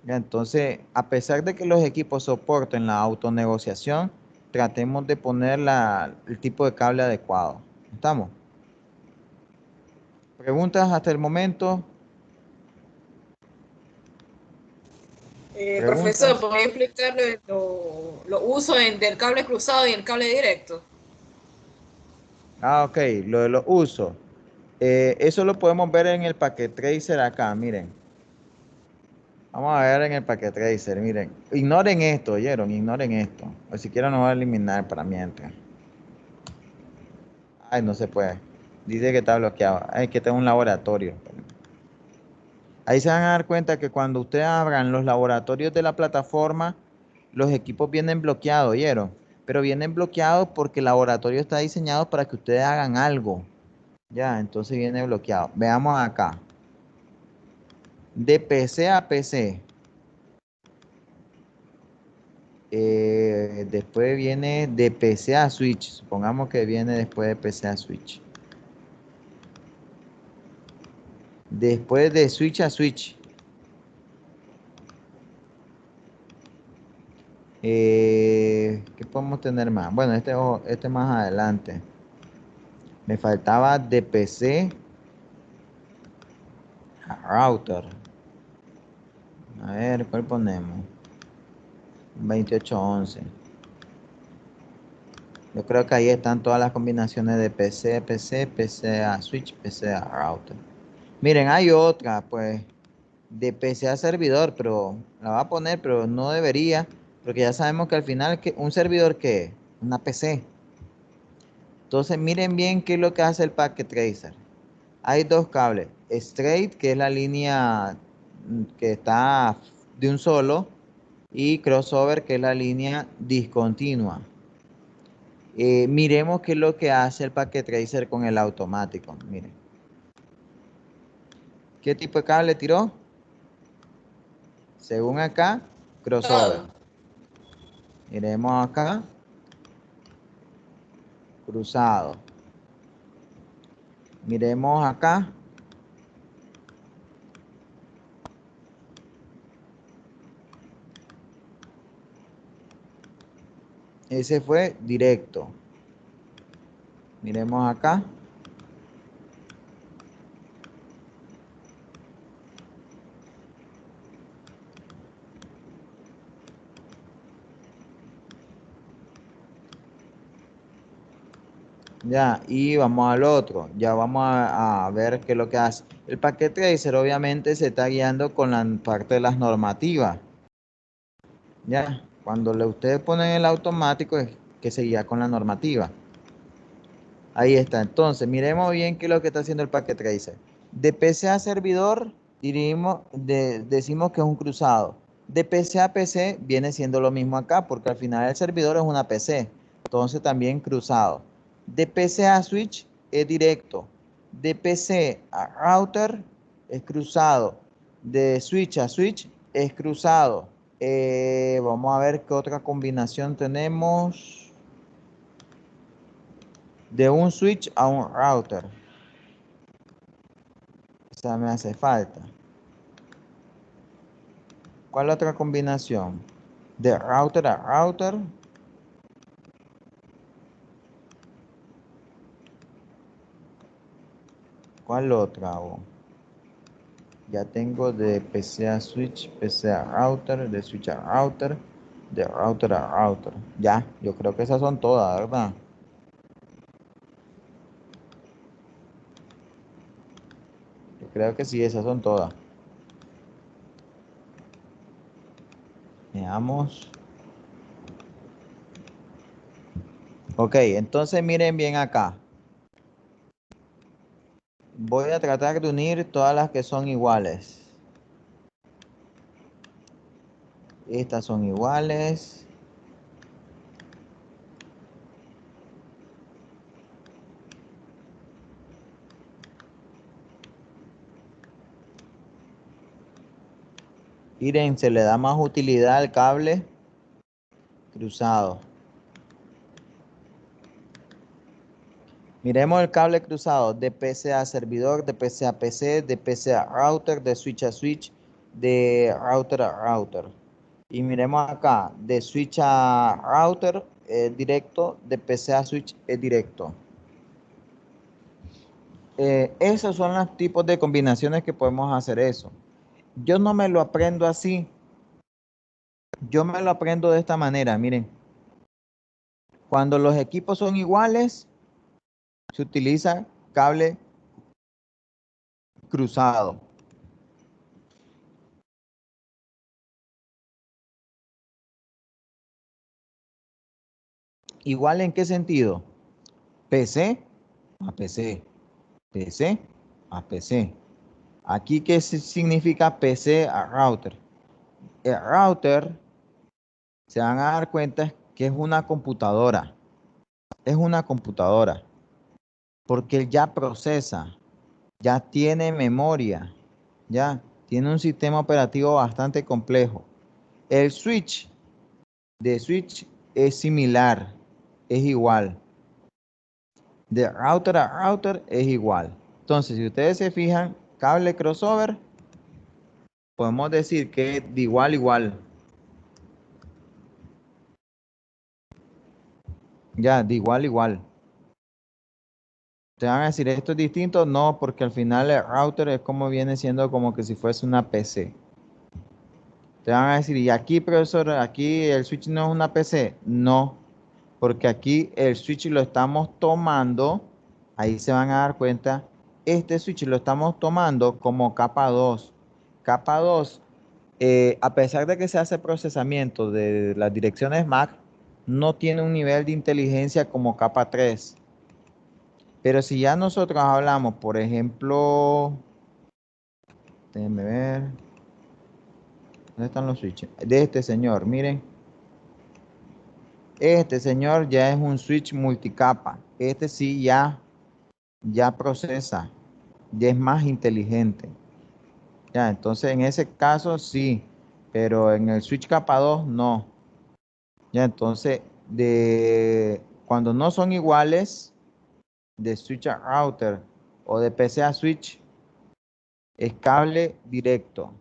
Ya, entonces, a pesar de que los equipos soporten la autonegociación, tratemos de poner el tipo de cable adecuado. ¿Estamos? ¿Preguntas hasta el momento? Profesor, ¿Preguntas? ¿podría explicarle los usos del cable cruzado y el cable directo? Ah, ok, lo de los usos. Eso lo podemos ver en el Packet Tracer acá, miren. Vamos a ver en el Packet Tracer, miren. Ignoren esto, ¿oyeron? Ignoren esto. O siquiera nos va a eliminar para mientras. Ay, no se puede. Dice que está bloqueado. Hay que tener un laboratorio. Ahí se van a dar cuenta que cuando ustedes abran los laboratorios de la plataforma, los equipos vienen bloqueados, ¿oyeron? Pero vienen bloqueados porque el laboratorio está diseñado para que ustedes hagan algo. Ya, entonces viene bloqueado. Veamos acá. De PC a PC. Después viene de PC a Switch. Supongamos que viene después de PC a Switch. Después de Switch a Switch. ¿Qué podemos tener más? Bueno, este más adelante. Me faltaba de PC a router. A ver, ¿cuál ponemos? 2811. Yo creo que ahí están todas las combinaciones de PC, PC, PC a Switch, PC a router. Miren, hay otra, pues, de PC a servidor, pero la va a poner, pero no debería, porque ya sabemos que al final, ¿un servidor qué es? Una PC. Entonces, miren bien qué es lo que hace el Packet Tracer. Hay dos cables, straight, que es la línea que está de un solo, y crossover, que es la línea discontinua. Miremos qué es lo que hace el Packet Tracer con el automático. Miren. ¿Qué tipo de cable tiró? Según acá, crossover. Todo. Miremos acá, cruzado. Miremos acá. Ese fue directo. Miremos acá. Ya, y vamos al otro. Ya vamos a ver qué es lo que hace. El Packet Tracer obviamente se está guiando con la parte de las normativas. Ya, cuando ustedes ponen el automático es que se guía con la normativa. Ahí está. Entonces, miremos bien qué es lo que está haciendo el Packet Tracer. De PC a servidor, decimos que es un cruzado. De PC a PC viene siendo lo mismo acá, porque al final el servidor es una PC. Entonces también cruzado. De PC a switch es directo. De PC a router es cruzado. De switch a switch es cruzado. Vamos a ver qué otra combinación tenemos. De un switch a un router. Esa me hace falta. ¿Cuál otra combinación? De router a router. ¿Cuál otra? Ya tengo de PC a switch, PC a router, de switch a router, de router a router. Ya, yo creo que esas son todas, ¿verdad? Yo creo que sí, esas son todas. Veamos. Ok, entonces miren bien acá. Voy a tratar de unir todas las que son iguales. Estas son iguales. Miren, se le da más utilidad al cable cruzado. Miremos el cable cruzado de PC a servidor, de PC a PC, de PC a router, de switch a switch, de router a router. Y miremos acá, de switch a router es directo, de PC a switch es directo. Esos son los tipos de combinaciones que podemos hacer eso. Yo no me lo aprendo así. Yo me lo aprendo de esta manera, miren. Cuando los equipos son iguales, se utiliza cable cruzado. ¿Igual en qué sentido? PC a PC. PC a PC. Aquí, ¿qué significa PC a router? El router, se van a dar cuenta que es una computadora. Es una computadora. Porque él ya procesa, ya tiene memoria, ya tiene un sistema operativo bastante complejo. El switch de switch es similar, es igual. De router a router es igual. Entonces, si ustedes se fijan, cable crossover, podemos decir que es de igual a igual. Ya, de igual a igual. Te van a decir, ¿esto es distinto? No, porque al final el router es como viene siendo como que si fuese una PC. Te van a decir, ¿y aquí, profesor, aquí el switch no es una PC? No, porque aquí el switch lo estamos tomando, ahí se van a dar cuenta, este switch lo estamos tomando como capa 2. Capa 2, a pesar de que se hace procesamiento de las direcciones MAC, no tiene un nivel de inteligencia como capa 3. Pero si ya nosotros hablamos, por ejemplo, déjenme ver, ¿dónde están los switches? De este señor, miren. Este señor ya es un switch multicapa. Este sí ya procesa, ya es más inteligente. Ya, entonces en ese caso sí, pero en el switch capa 2 no. Ya, entonces cuando no son iguales, de switch a router o de PC a switch, es cable directo.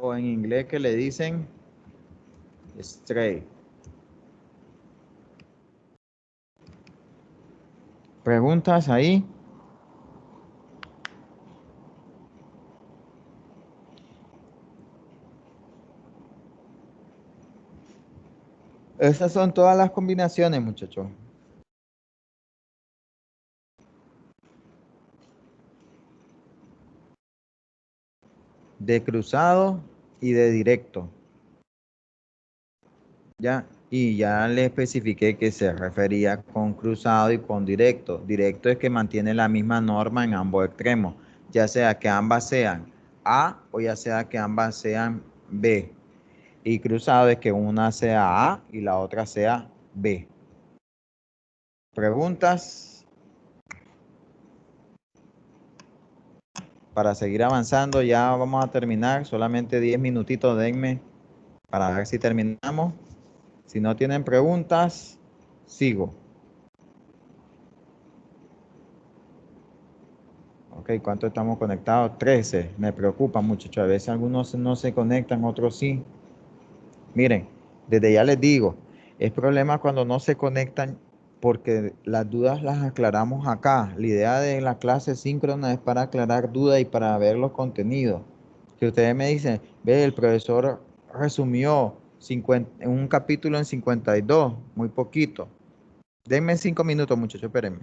O en inglés que le dicen straight. ¿Preguntas ahí? Esas son todas las combinaciones, muchachos. De cruzado y de directo. Ya, y ya le especifiqué que se refería con cruzado y con directo. Directo es que mantiene la misma norma en ambos extremos, ya sea que ambas sean A o ya sea que ambas sean B. Y cruzado es que una sea A y la otra sea B. ¿Preguntas? Para seguir avanzando, ya vamos a terminar. Solamente 10 minutitos, denme para ver si terminamos. Si no tienen preguntas, sigo. Ok, ¿cuánto estamos conectados? 13. Me preocupa, muchachos. A veces algunos no se conectan, otros sí. Miren, desde ya les digo, es problema cuando no se conectan porque las dudas las aclaramos acá. La idea de la clase síncrona es para aclarar dudas y para ver los contenidos. Que ustedes me dicen, ve, el profesor resumió un capítulo en 52, muy poquito. Denme 5 minutos, muchachos, espérenme.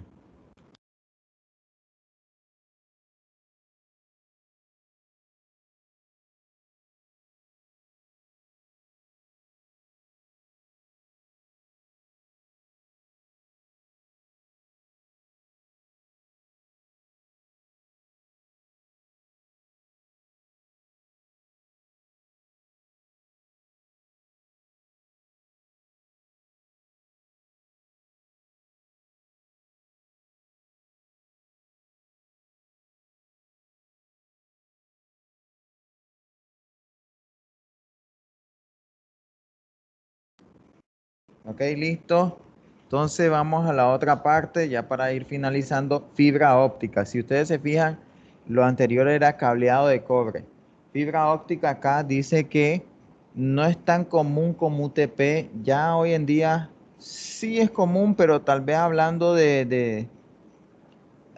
Ok, listo. Entonces vamos a la otra parte ya para ir finalizando. Fibra óptica. Si ustedes se fijan, lo anterior era cableado de cobre. Fibra óptica acá dice que no es tan común como UTP. Ya hoy en día sí es común, pero tal vez hablando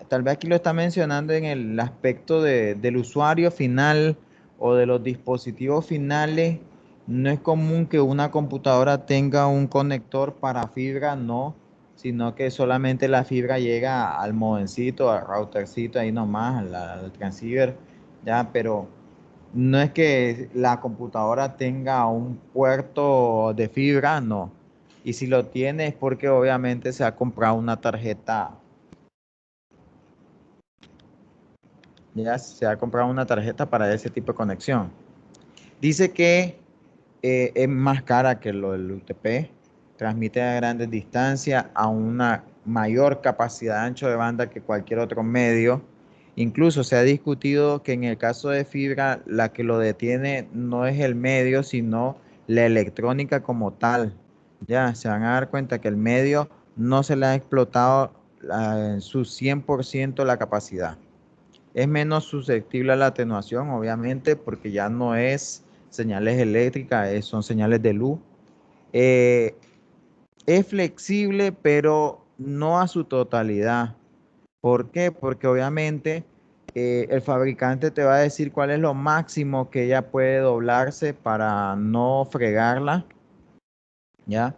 tal vez aquí lo está mencionando en el aspecto del usuario final o de los dispositivos finales. No es común que una computadora tenga un conector para fibra, no, sino que solamente la fibra llega al modencito, al routercito, ahí nomás, al transceiver, ya, pero no es que la computadora tenga un puerto de fibra, no. Y si lo tiene es porque obviamente se ha comprado una tarjeta, ya se ha comprado una tarjeta para ese tipo de conexión. Dice que es más cara que lo del UTP, transmite a grandes distancias, a una mayor capacidad de ancho de banda que cualquier otro medio. Incluso se ha discutido que en el caso de fibra, la que lo detiene no es el medio, sino la electrónica como tal. Ya se van a dar cuenta que el medio no se le ha explotado en su 100% la capacidad. Es menos susceptible a la atenuación, obviamente, porque ya no es señales eléctricas, son señales de luz. Eh, es flexible, pero no a su totalidad. ¿Por qué? Porque obviamente el fabricante te va a decir cuál es lo máximo que ella puede doblarse para no fregarla, ¿ya?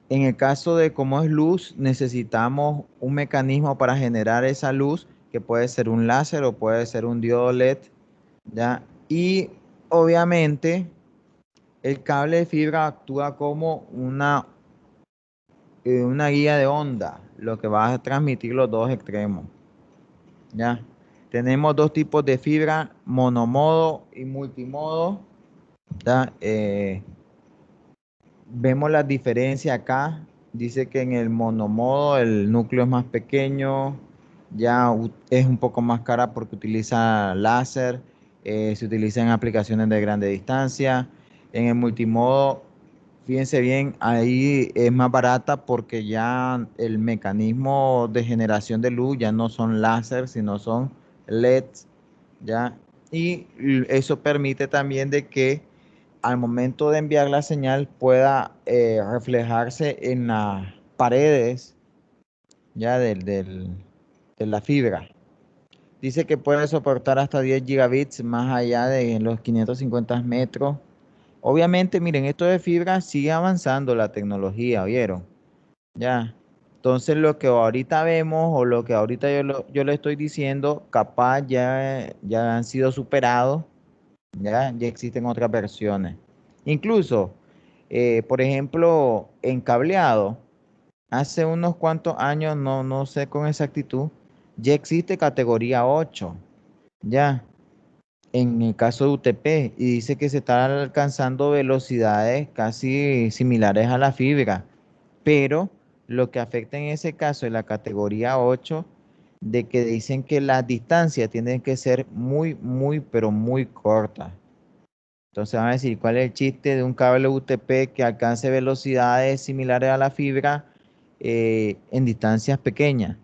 En el caso de como es luz, necesitamos un mecanismo para generar esa luz, que puede ser un láser o puede ser un diodo LED, ¿ya? Y obviamente el cable de fibra actúa como una guía de onda, lo que va a transmitir los dos extremos, ¿ya? Tenemos dos tipos de fibra, monomodo y multimodo, ¿ya? Vemos la diferencia acá. Dice que en el monomodo el núcleo es más pequeño, es un poco más cara porque utiliza láser, se utiliza en aplicaciones de grande distancia. En el multimodo, fíjense bien, ahí es más barata porque ya el mecanismo de generación de luz ya no son láser, sino son LEDs, ¿ya? Y eso permite también de que al momento de enviar la señal pueda reflejarse en las paredes ya de la fibra. Dice que puede soportar hasta 10 gigabits más allá de los 550 metros. Obviamente, miren, esto de fibra sigue avanzando la tecnología, ¿vieron? Ya. Entonces lo que ahorita vemos o lo que ahorita yo le estoy diciendo, capaz ya han sido superados, ya existen otras versiones. Incluso, por ejemplo, en cableado, hace unos cuantos años, no sé con exactitud, ya existe categoría 8, ya, en el caso de UTP, y dice que se están alcanzando velocidades casi similares a la fibra, pero lo que afecta en ese caso es la categoría 8, de que dicen que las distancias tienen que ser muy, pero muy cortas. Entonces van a decir, ¿cuál es el chiste de un cable UTP que alcance velocidades similares a la fibra en distancias pequeñas?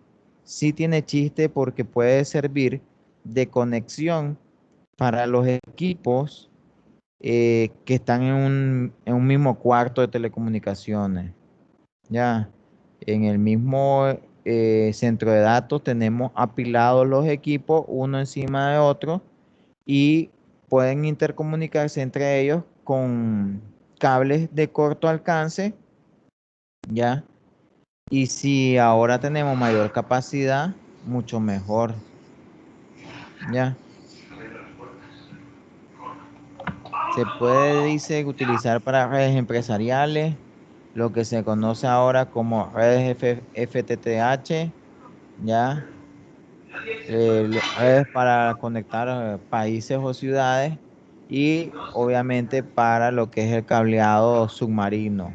Sí tiene chiste porque puede servir de conexión para los equipos que están en un mismo cuarto de telecomunicaciones. Ya, en el mismo centro de datos tenemos apilados los equipos uno encima de otro y pueden intercomunicarse entre ellos con cables de corto alcance, ¿ya? Y si ahora tenemos mayor capacidad, mucho mejor, ¿ya? Se puede, dice, utilizar para redes empresariales, lo que se conoce ahora como redes FTTH, ¿ya? Redes para conectar países o ciudades y obviamente para lo que es el cableado submarino.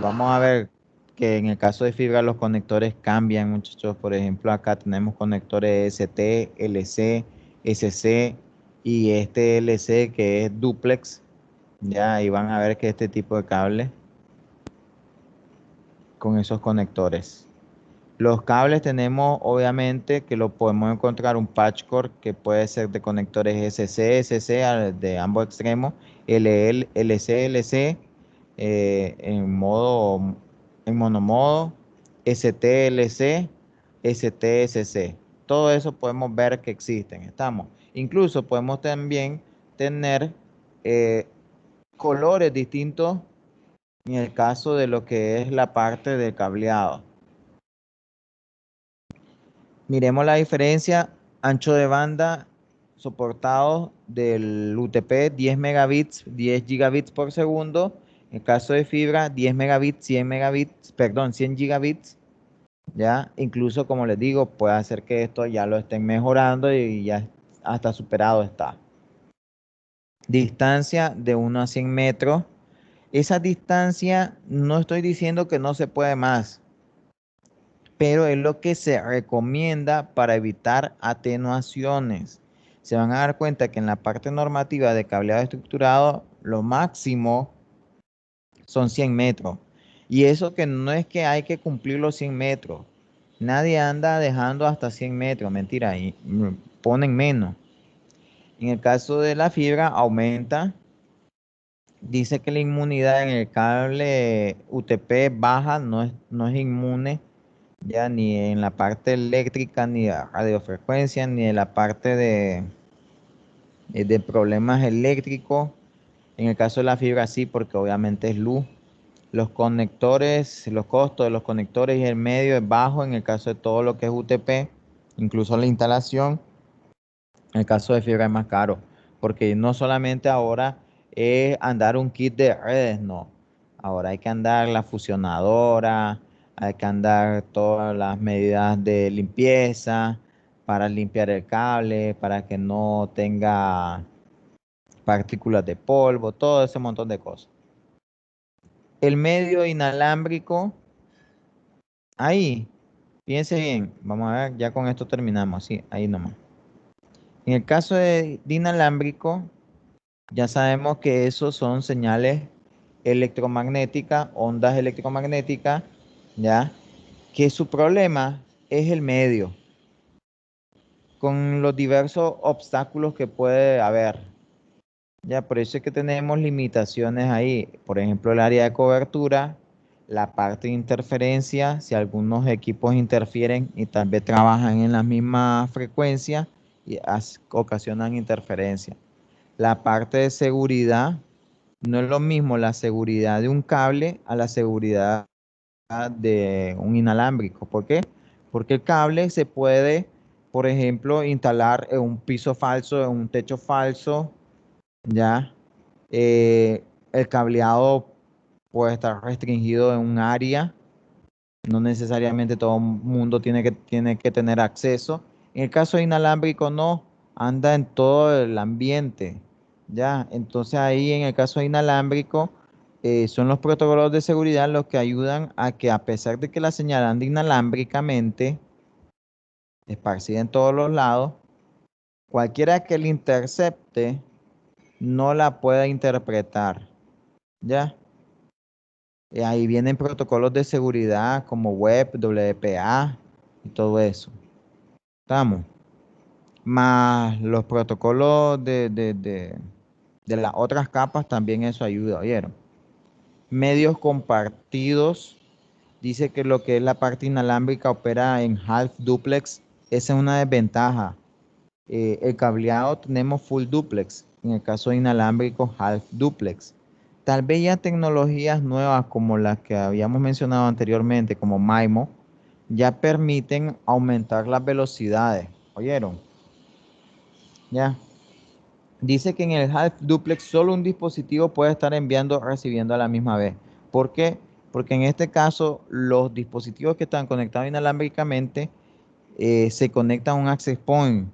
Vamos a ver que en el caso de fibra los conectores cambian, muchachos. Por ejemplo, acá tenemos conectores ST, LC, SC y este LC que es duplex. Ya, y van a ver que este tipo de cable con esos conectores. Los cables tenemos obviamente que lo podemos encontrar un patch cord que puede ser de conectores SC, SC de ambos extremos, LL, LC, LC en monomodo, ST, LC, ST, SC. Todo eso podemos ver que existen, estamos. Incluso podemos también tener colores distintos en el caso de lo que es la parte del cableado. Miremos la diferencia Ancho de banda soportado del UTP 10 megabits, 10 gigabits por segundo. En caso de fibra, 10 megabits, 100 megabits, perdón, 100 gigabits. Ya, incluso como les digo, puede hacer que esto ya lo estén mejorando y ya hasta superado está. Distancia de 1 a 100 metros. Esa distancia no estoy diciendo que no se puede más, pero es lo que se recomienda para evitar atenuaciones. Se van a dar cuenta que en la parte normativa de cableado estructurado, lo máximo son 100 metros. Y eso que no es que hay que cumplir los 100 metros. Nadie anda dejando hasta 100 metros, mentira, y ponen menos. En el caso de la fibra, aumenta. Dice que la inmunidad en el cable UTP baja, no es inmune ya ni en la parte eléctrica, ni de radiofrecuencia, ni en la parte de problemas eléctricos. En el caso de la fibra sí, porque obviamente es luz. Los conectores, los costos de los conectores y el medio es bajo en el caso de todo lo que es UTP, incluso la instalación. En el caso de fibra es más caro, porque no solamente ahora es andar un kit de redes, no. Ahora hay que andar la fusionadora, hay que andar todas las medidas de limpieza para limpiar el cable, para que no tenga partículas de polvo, todo ese montón de cosas. El medio inalámbrico, ahí, fíjense bien, vamos a ver, ya con esto terminamos, sí, ahí nomás. En el caso de inalámbrico, ya sabemos que esos son señales electromagnéticas, ondas electromagnéticas, ¿ya? Que su problema es el medio, con los diversos obstáculos que puede haber. Ya, por eso es que tenemos limitaciones ahí. Por ejemplo, el área de cobertura, la parte de interferencia, si algunos equipos interfieren y tal vez trabajan en la misma frecuencia y ocasionan interferencia. La parte de seguridad, no es lo mismo la seguridad de un cable a la seguridad de un inalámbrico. ¿Por qué? Porque el cable se puede, por ejemplo, instalar en un piso falso, en un techo falso, ¿ya? El cableado puede estar restringido en un área, no necesariamente todo el mundo tiene que tener acceso. En el caso inalámbrico no, anda en todo el ambiente, ¿ya? Entonces ahí en el caso inalámbrico son los protocolos de seguridad los que ayudan a que a pesar de que la señal anda inalámbricamente, esparcida en todos los lados, cualquiera que la intercepte no la pueda interpretar, ¿ya? Ahí vienen protocolos de seguridad como web, WPA y todo eso. ¿Estamos? Más los protocolos de las otras capas también eso ayuda, ¿oyeron? Medios compartidos. Dice que lo que es la parte inalámbrica opera en half duplex. Esa es una desventaja. El cableado tenemos full duplex. En el caso inalámbrico, half duplex. Tal vez ya tecnologías nuevas como las que habíamos mencionado anteriormente, como MIMO, ya permiten aumentar las velocidades. ¿Oyeron? Ya. Dice que en el half duplex solo un dispositivo puede estar enviando o recibiendo a la misma vez. ¿Por qué? Porque en este caso los dispositivos que están conectados inalámbricamente se conectan a un access point.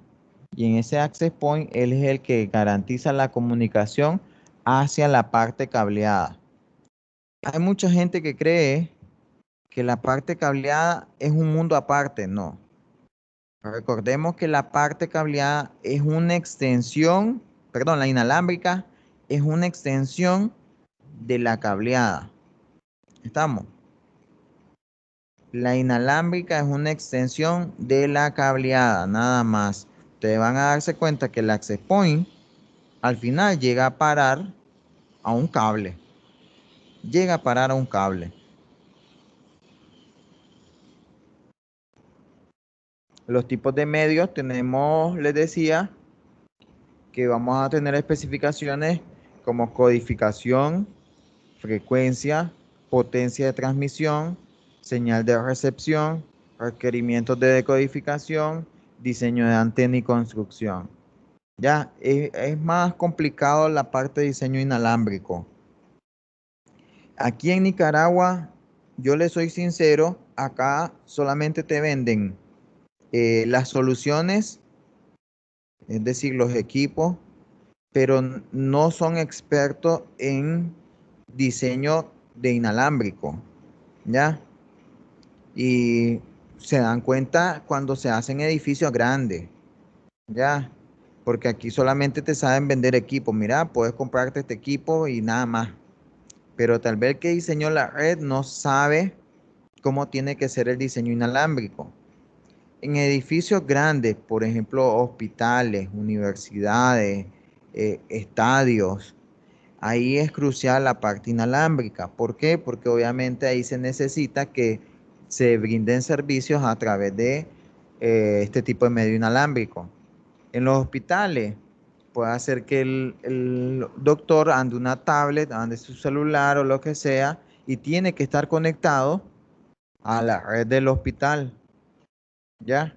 Y en ese access point él es el que garantiza la comunicación hacia la parte cableada. Hay mucha gente que cree que la parte cableada es un mundo aparte. No. Recordemos que la parte cableada es una extensión, perdón, la inalámbrica es una extensión de la cableada. ¿Estamos? La inalámbrica es una extensión de la cableada, nada más. Ustedes van a darse cuenta que el access point al final llega a parar a un cable. Llega a parar a un cable. Los tipos de medios tenemos, les decía, que vamos a tener especificaciones como codificación, frecuencia, potencia de transmisión, señal de recepción, requerimientos de decodificación, diseño de antena y construcción. Ya, es más complicado la parte de diseño inalámbrico. Aquí en Nicaragua, yo le soy sincero, acá solamente te venden las soluciones, es decir, los equipos, pero no son expertos en diseño de inalámbrico, ¿ya? Y se dan cuenta cuando se hacen edificios grandes, ¿ya? Porque aquí solamente te saben vender equipos. Mira, puedes comprarte este equipo y nada más. Pero tal vez el que diseñó la red no sabe cómo tiene que ser el diseño inalámbrico. En edificios grandes, por ejemplo, hospitales, universidades, estadios, ahí es crucial la parte inalámbrica. ¿Por qué? Porque obviamente ahí se necesita que se brinden servicios a través de este tipo de medio inalámbrico. En los hospitales puede hacer que el doctor ande una tablet, ande su celular o lo que sea y tiene que estar conectado a la red del hospital. ¿Ya?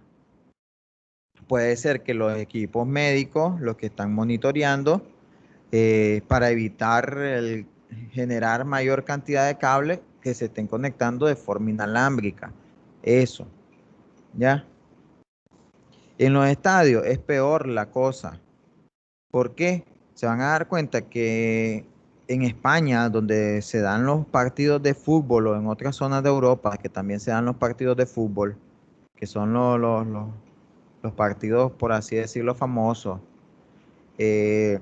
Puede ser que los equipos médicos, los que están monitoreando, para evitar generar mayor cantidad de cables que se estén conectando de forma inalámbrica. Eso, ¿ya? En los estadios es peor la cosa. ¿Por qué? Se van a dar cuenta que en España, donde se dan los partidos de fútbol, o en otras zonas de Europa, que también se dan los partidos de fútbol, que son los partidos, por así decirlo, famosos, eh,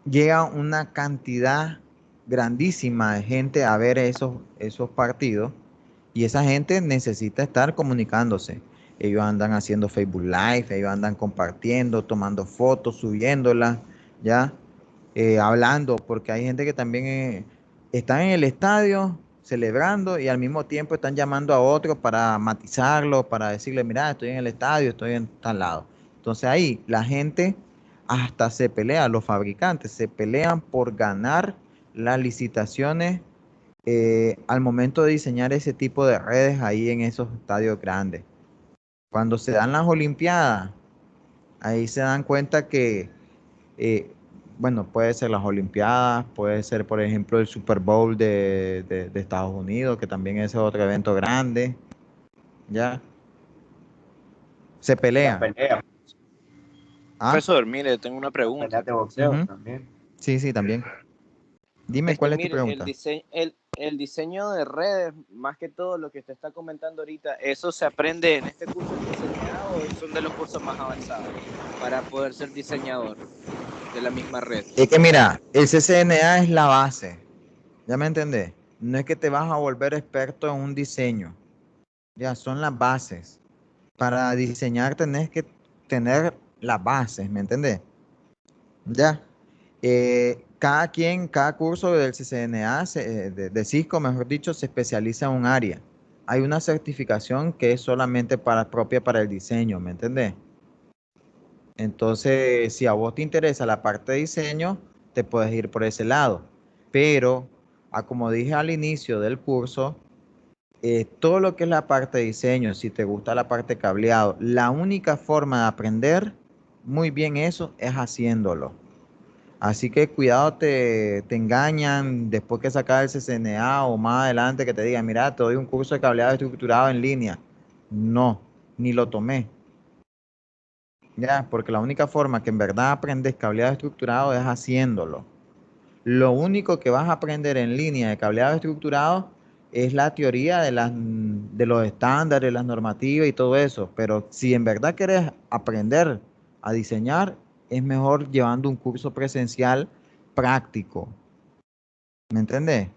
llega una cantidad grandísima de gente a ver esos partidos y esa gente necesita estar comunicándose. Ellos andan haciendo Facebook Live, ellos andan compartiendo, tomando fotos, subiéndolas, ¿ya? Hablando, porque hay gente que también está en el estadio celebrando y al mismo tiempo están llamando a otros para matizarlo, para decirle, mira, estoy en el estadio, estoy en tal lado. Entonces ahí la gente hasta se pelea, los fabricantes se pelean por ganar las licitaciones al momento de diseñar ese tipo de redes ahí en esos estadios grandes. Cuando se dan las Olimpiadas, ahí se dan cuenta que, bueno, puede ser las Olimpiadas, puede ser, por ejemplo, el Super Bowl de Estados Unidos, que también es otro evento grande, ¿ya? Se Las pelean. peleas, ¿Ah? Profesor, mire, tengo una las pregunta. peleas de boxeo Ujú. también. Sí, sí, también. Dime, ¿cuál es tu Mire, pregunta? el diseño de redes, más que todo lo que usted está comentando ahorita, ¿eso se aprende en este curso de diseñado o son de los cursos más avanzados para poder ser diseñador de la misma red? Es que mira, el CCNA es la base, ¿ya me entendés? No es que te vas a volver experto en un diseño, ya son las bases. Para diseñar tenés que tener las bases, ¿me entendés? Ya. Cada curso del CCNA, de Cisco, mejor dicho, se especializa en un área. Hay una certificación que es solamente propia para el diseño, ¿me entendés? Entonces, si a vos te interesa la parte de diseño, te puedes ir por ese lado. Pero, como dije al inicio del curso, todo lo que es la parte de diseño, si te gusta la parte de cableado, la única forma de aprender muy bien eso es haciéndolo. Así que cuidado, te engañan después que sacas el CCNA o más adelante que te digan, mira, te doy un curso de cableado estructurado en línea. No, ni lo tomé. Ya, porque la única forma que en verdad aprendes cableado estructurado es haciéndolo. Lo único que vas a aprender en línea de cableado estructurado es la teoría de los estándares, las normativas y todo eso. Pero si en verdad quieres aprender a diseñar, es mejor llevando un curso presencial práctico. ¿Me entendés?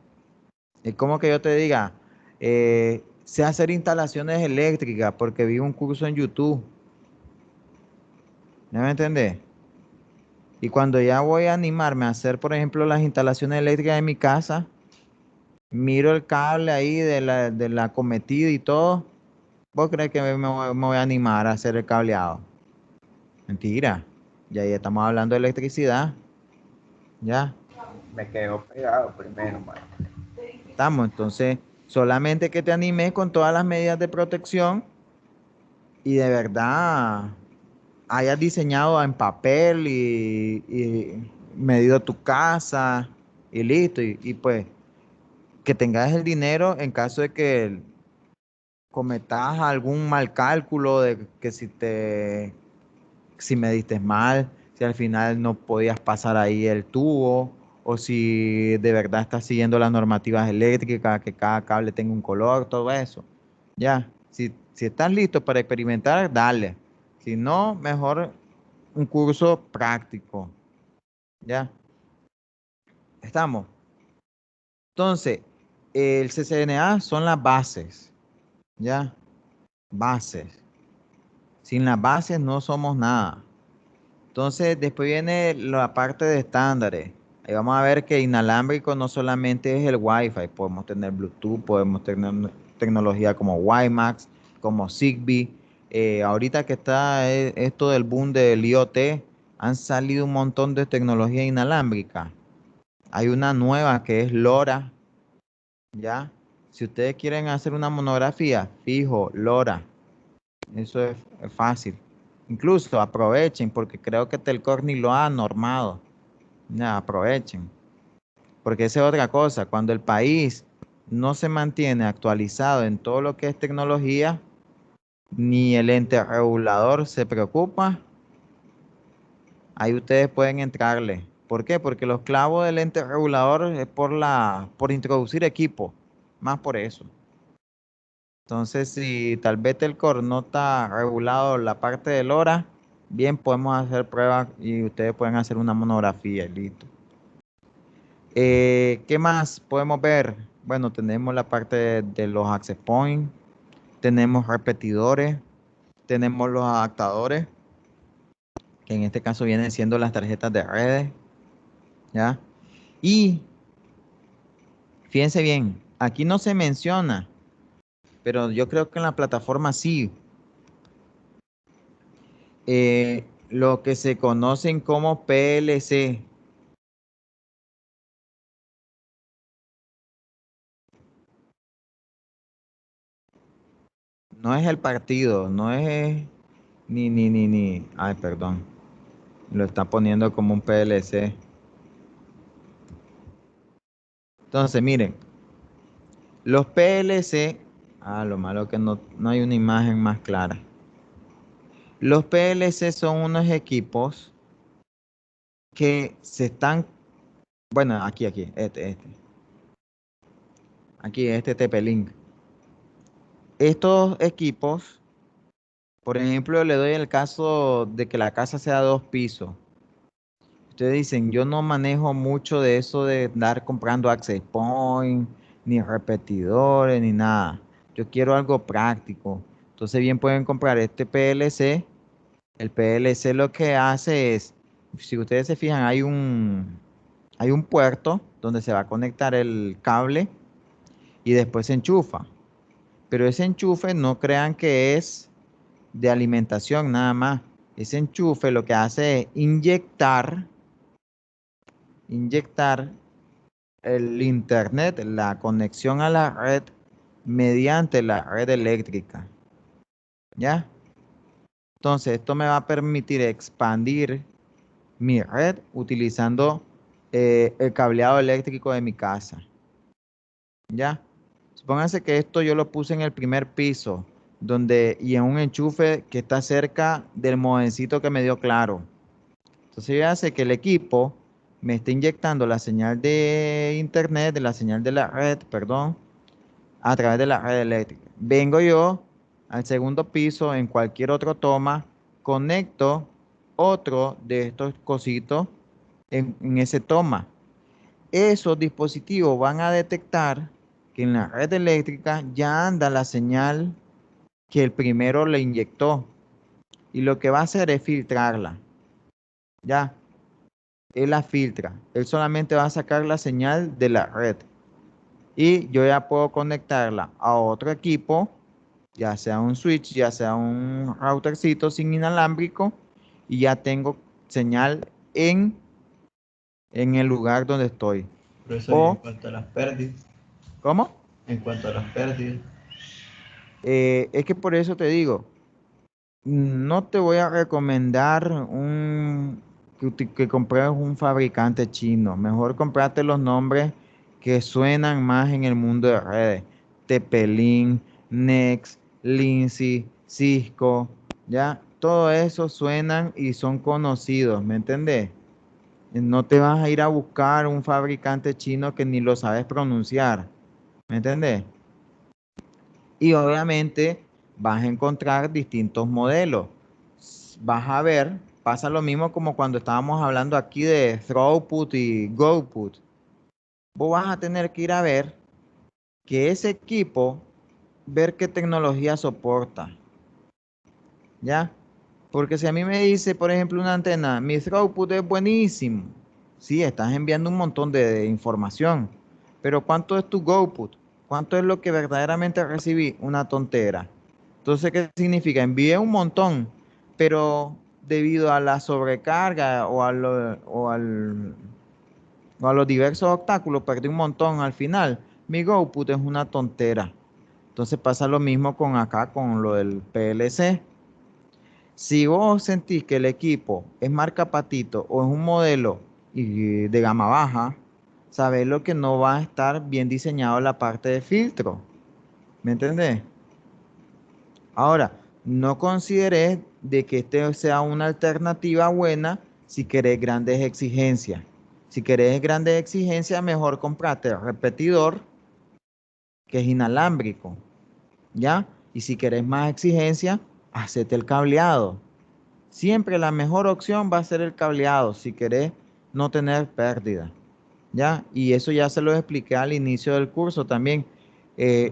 Es como que yo te diga, sé hacer instalaciones eléctricas porque vi un curso en YouTube. ¿Ya me entendés? Y cuando ya voy a animarme a hacer, por ejemplo, las instalaciones eléctricas de mi casa, miro el cable ahí de la acometida y todo. ¿Vos crees que me voy a animar a hacer el cableado? Mentira. Ya ahí estamos hablando de electricidad. Ya, Me quedó pegado primero, man. estamos. Entonces, solamente que te animes con todas las medidas de protección y de verdad hayas diseñado en papel y medido tu casa y listo. Y pues que tengas el dinero en caso de que cometas algún mal cálculo, de que si mediste mal, si al final no podías pasar ahí el tubo, o si de verdad estás siguiendo las normativas eléctricas, que cada cable tenga un color, todo eso. Ya, si estás listo para experimentar, dale. Si no, mejor un curso práctico. Ya, estamos. Entonces, el CCNA son las bases. Ya, bases. Sin las bases no somos nada. Entonces, después viene la parte de estándares. Ahí vamos a ver que inalámbrico no solamente es el Wi-Fi, podemos tener Bluetooth, podemos tener tecnología como WiMAX, como Zigbee. Ahorita que está esto del boom del IoT, han salido un montón de tecnología inalámbrica. Hay una nueva que es LoRa, ¿ya? Si ustedes quieren hacer una monografía, fijo, LoRa. Eso es fácil. Incluso aprovechen, porque creo que Telcor ni lo ha normado. Ya, aprovechen. Porque esa es otra cosa. Cuando el país no se mantiene actualizado en todo lo que es tecnología, ni el ente regulador se preocupa, ahí ustedes pueden entrarle. ¿Por qué? Porque los clavos del ente regulador es por introducir equipo. Más por eso. Entonces, si tal vez Telcor no está regulado la parte del hora, bien podemos hacer pruebas y ustedes pueden hacer una monografía y listo. ¿Qué más podemos ver? Bueno, tenemos la parte de los access points, tenemos repetidores, tenemos los adaptadores, que en este caso vienen siendo las tarjetas de redes, ¿ya? Y fíjense bien, aquí no se menciona, pero yo creo que en la plataforma sí. Lo que se conocen como PLC. No es el partido, no es ni. Ay, perdón. Lo está poniendo como un PLC. Entonces, miren, los PLC. Lo malo que no hay una imagen más clara. Los PLC son unos equipos que se están. Bueno, aquí, este. Aquí, este TP-Link. Estos equipos, por ejemplo, le doy el caso de que la casa sea 2 pisos. Ustedes dicen, yo no manejo mucho de eso de andar comprando access point, ni repetidores, ni nada. Yo quiero algo práctico. Entonces bien pueden comprar este PLC. El PLC lo que hace es, si ustedes se fijan, hay un puerto donde se va a conectar el cable y después se enchufa. Pero ese enchufe no crean que es de alimentación nada más. Ese enchufe lo que hace es inyectar el internet, la conexión a la red mediante la red eléctrica. ¿Ya? Entonces, esto me va a permitir expandir mi red utilizando el cableado eléctrico de mi casa. ¿Ya? Supónganse que esto yo lo puse en el primer piso y en un enchufe que está cerca del modencito que me dio Claro. Entonces yo hace que el equipo me esté inyectando la señal de internet, de la señal de la red, perdón, a través de la red eléctrica. Vengo yo al segundo piso, en cualquier otro toma, conecto otro de estos cositos en ese toma. Esos dispositivos van a detectar que en la red eléctrica ya anda la señal que el primero le inyectó. Y lo que va a hacer es filtrarla. Ya. Él la filtra. Él solamente va a sacar la señal de la red. Y yo ya puedo conectarla a otro equipo, ya sea un switch, ya sea un routercito sin inalámbrico, y ya tengo señal en el lugar donde estoy. Profesor, y en O, cuanto a las pérdidas, ¿cómo? en cuanto a las pérdidas, Es que por eso te digo, No te voy a recomendar que compres un fabricante chino. Mejor comprate los nombres que suenan más en el mundo de redes. Tepelin, Next, Lindsay, Cisco, ¿ya? Todo eso suenan y son conocidos, ¿me entendés? No te vas a ir a buscar un fabricante chino que ni lo sabes pronunciar, ¿me entendés? Y obviamente vas a encontrar distintos modelos. Vas a ver, pasa lo mismo como cuando estábamos hablando aquí de throughput y goput. Vos vas a tener que ir a ver que ese equipo, ver qué tecnología soporta, ¿ya? Porque si a mí me dice, por ejemplo, una antena, mi throughput es buenísimo, sí, estás enviando un montón de información, pero ¿cuánto es tu goput? ¿Cuánto es lo que verdaderamente recibí? Una tontera. Entonces, ¿qué significa? Envié un montón, pero debido a la sobrecarga o a los diversos obstáculos, perdí un montón al final. Mi GoPut es una tontera. Entonces pasa lo mismo con acá, con lo del PLC. Si vos sentís que el equipo es marca Patito o es un modelo de gama baja, sabés lo que no va a estar bien diseñado la parte de filtro. ¿Me entendés? Ahora, no consideres de que este sea una alternativa buena si querés grandes exigencias. Si querés grandes exigencias, mejor comprate el repetidor que es inalámbrico, ¿ya? Y si querés más exigencia, hacete el cableado. Siempre la mejor opción va a ser el cableado si querés no tener pérdida, ¿ya? Y eso ya se lo expliqué al inicio del curso también.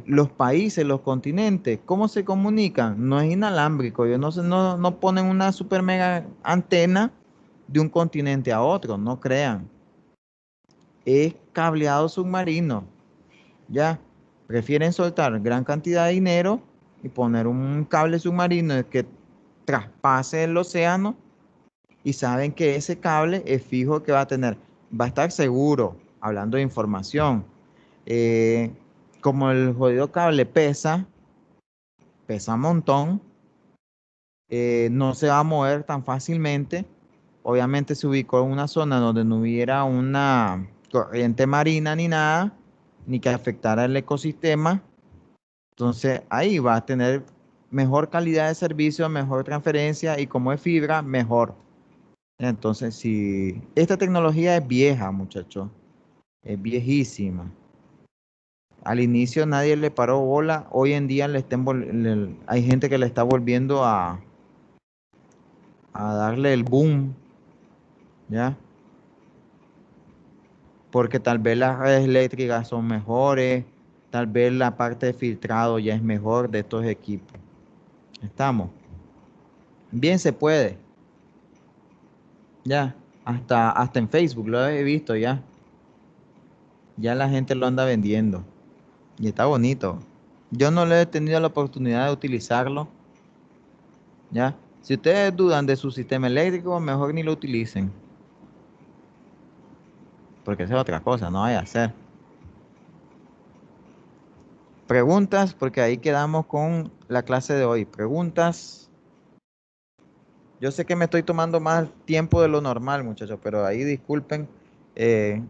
Los países, los continentes, ¿cómo se comunican? No es inalámbrico. Ellos no ponen una super mega antena de un continente a otro, no crean. Es cableado submarino, ¿ya? Prefieren soltar gran cantidad de dinero y poner un cable submarino que traspase el océano y saben que ese cable es fijo que va a tener, va a estar seguro, hablando de información. Eh, Como el jodido cable pesa un montón, no se va a mover tan fácilmente. Obviamente se ubicó en una zona donde no hubiera una corriente marina ni nada, ni que afectara el ecosistema. Entonces ahí va a tener mejor calidad de servicio, mejor transferencia y como es fibra, mejor. Entonces, si esta tecnología es vieja, muchachos, es viejísima. Al inicio nadie le paró bola, hoy en día hay gente que le está volviendo a darle el boom, ¿ya? Porque tal vez las redes eléctricas son mejores, tal vez la parte de filtrado ya es mejor de estos equipos. ¿Estamos? Bien se puede, ya. Hasta en Facebook lo he visto ya. Ya la gente lo anda vendiendo. Y está bonito. Yo no le he tenido la oportunidad de utilizarlo, ¿ya? Si ustedes dudan de su sistema eléctrico, mejor ni lo utilicen. Porque esa es otra cosa, no hay a hacer. Preguntas, porque ahí quedamos con la clase de hoy. Preguntas. Yo sé que me estoy tomando más tiempo de lo normal, muchachos, pero ahí disculpen. eh,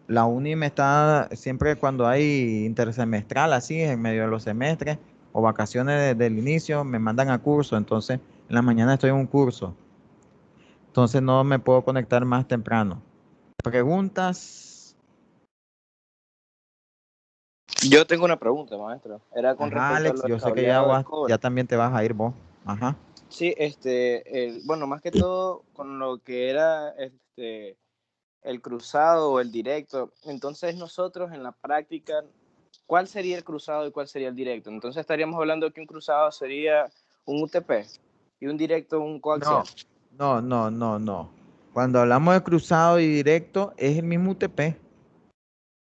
la uni me está, siempre cuando hay intersemestral, así, en medio de los semestres, o vacaciones del inicio, me mandan a curso. Entonces, en la mañana estoy en un curso. Entonces no me puedo conectar más temprano. Preguntas. Yo tengo una pregunta, maestro. Era con Ajá, respecto a Alex, lo del yo sé que ya cableado del ya cobre. también te vas a ir vos. Ajá. Sí, bueno, más que todo con lo que era el cruzado o el directo. Entonces nosotros en la práctica, ¿cuál sería el cruzado y cuál sería el directo? Entonces estaríamos hablando que un cruzado sería un UTP y un directo un coaxial. No. Cuando hablamos de cruzado y directo, es el mismo UTP.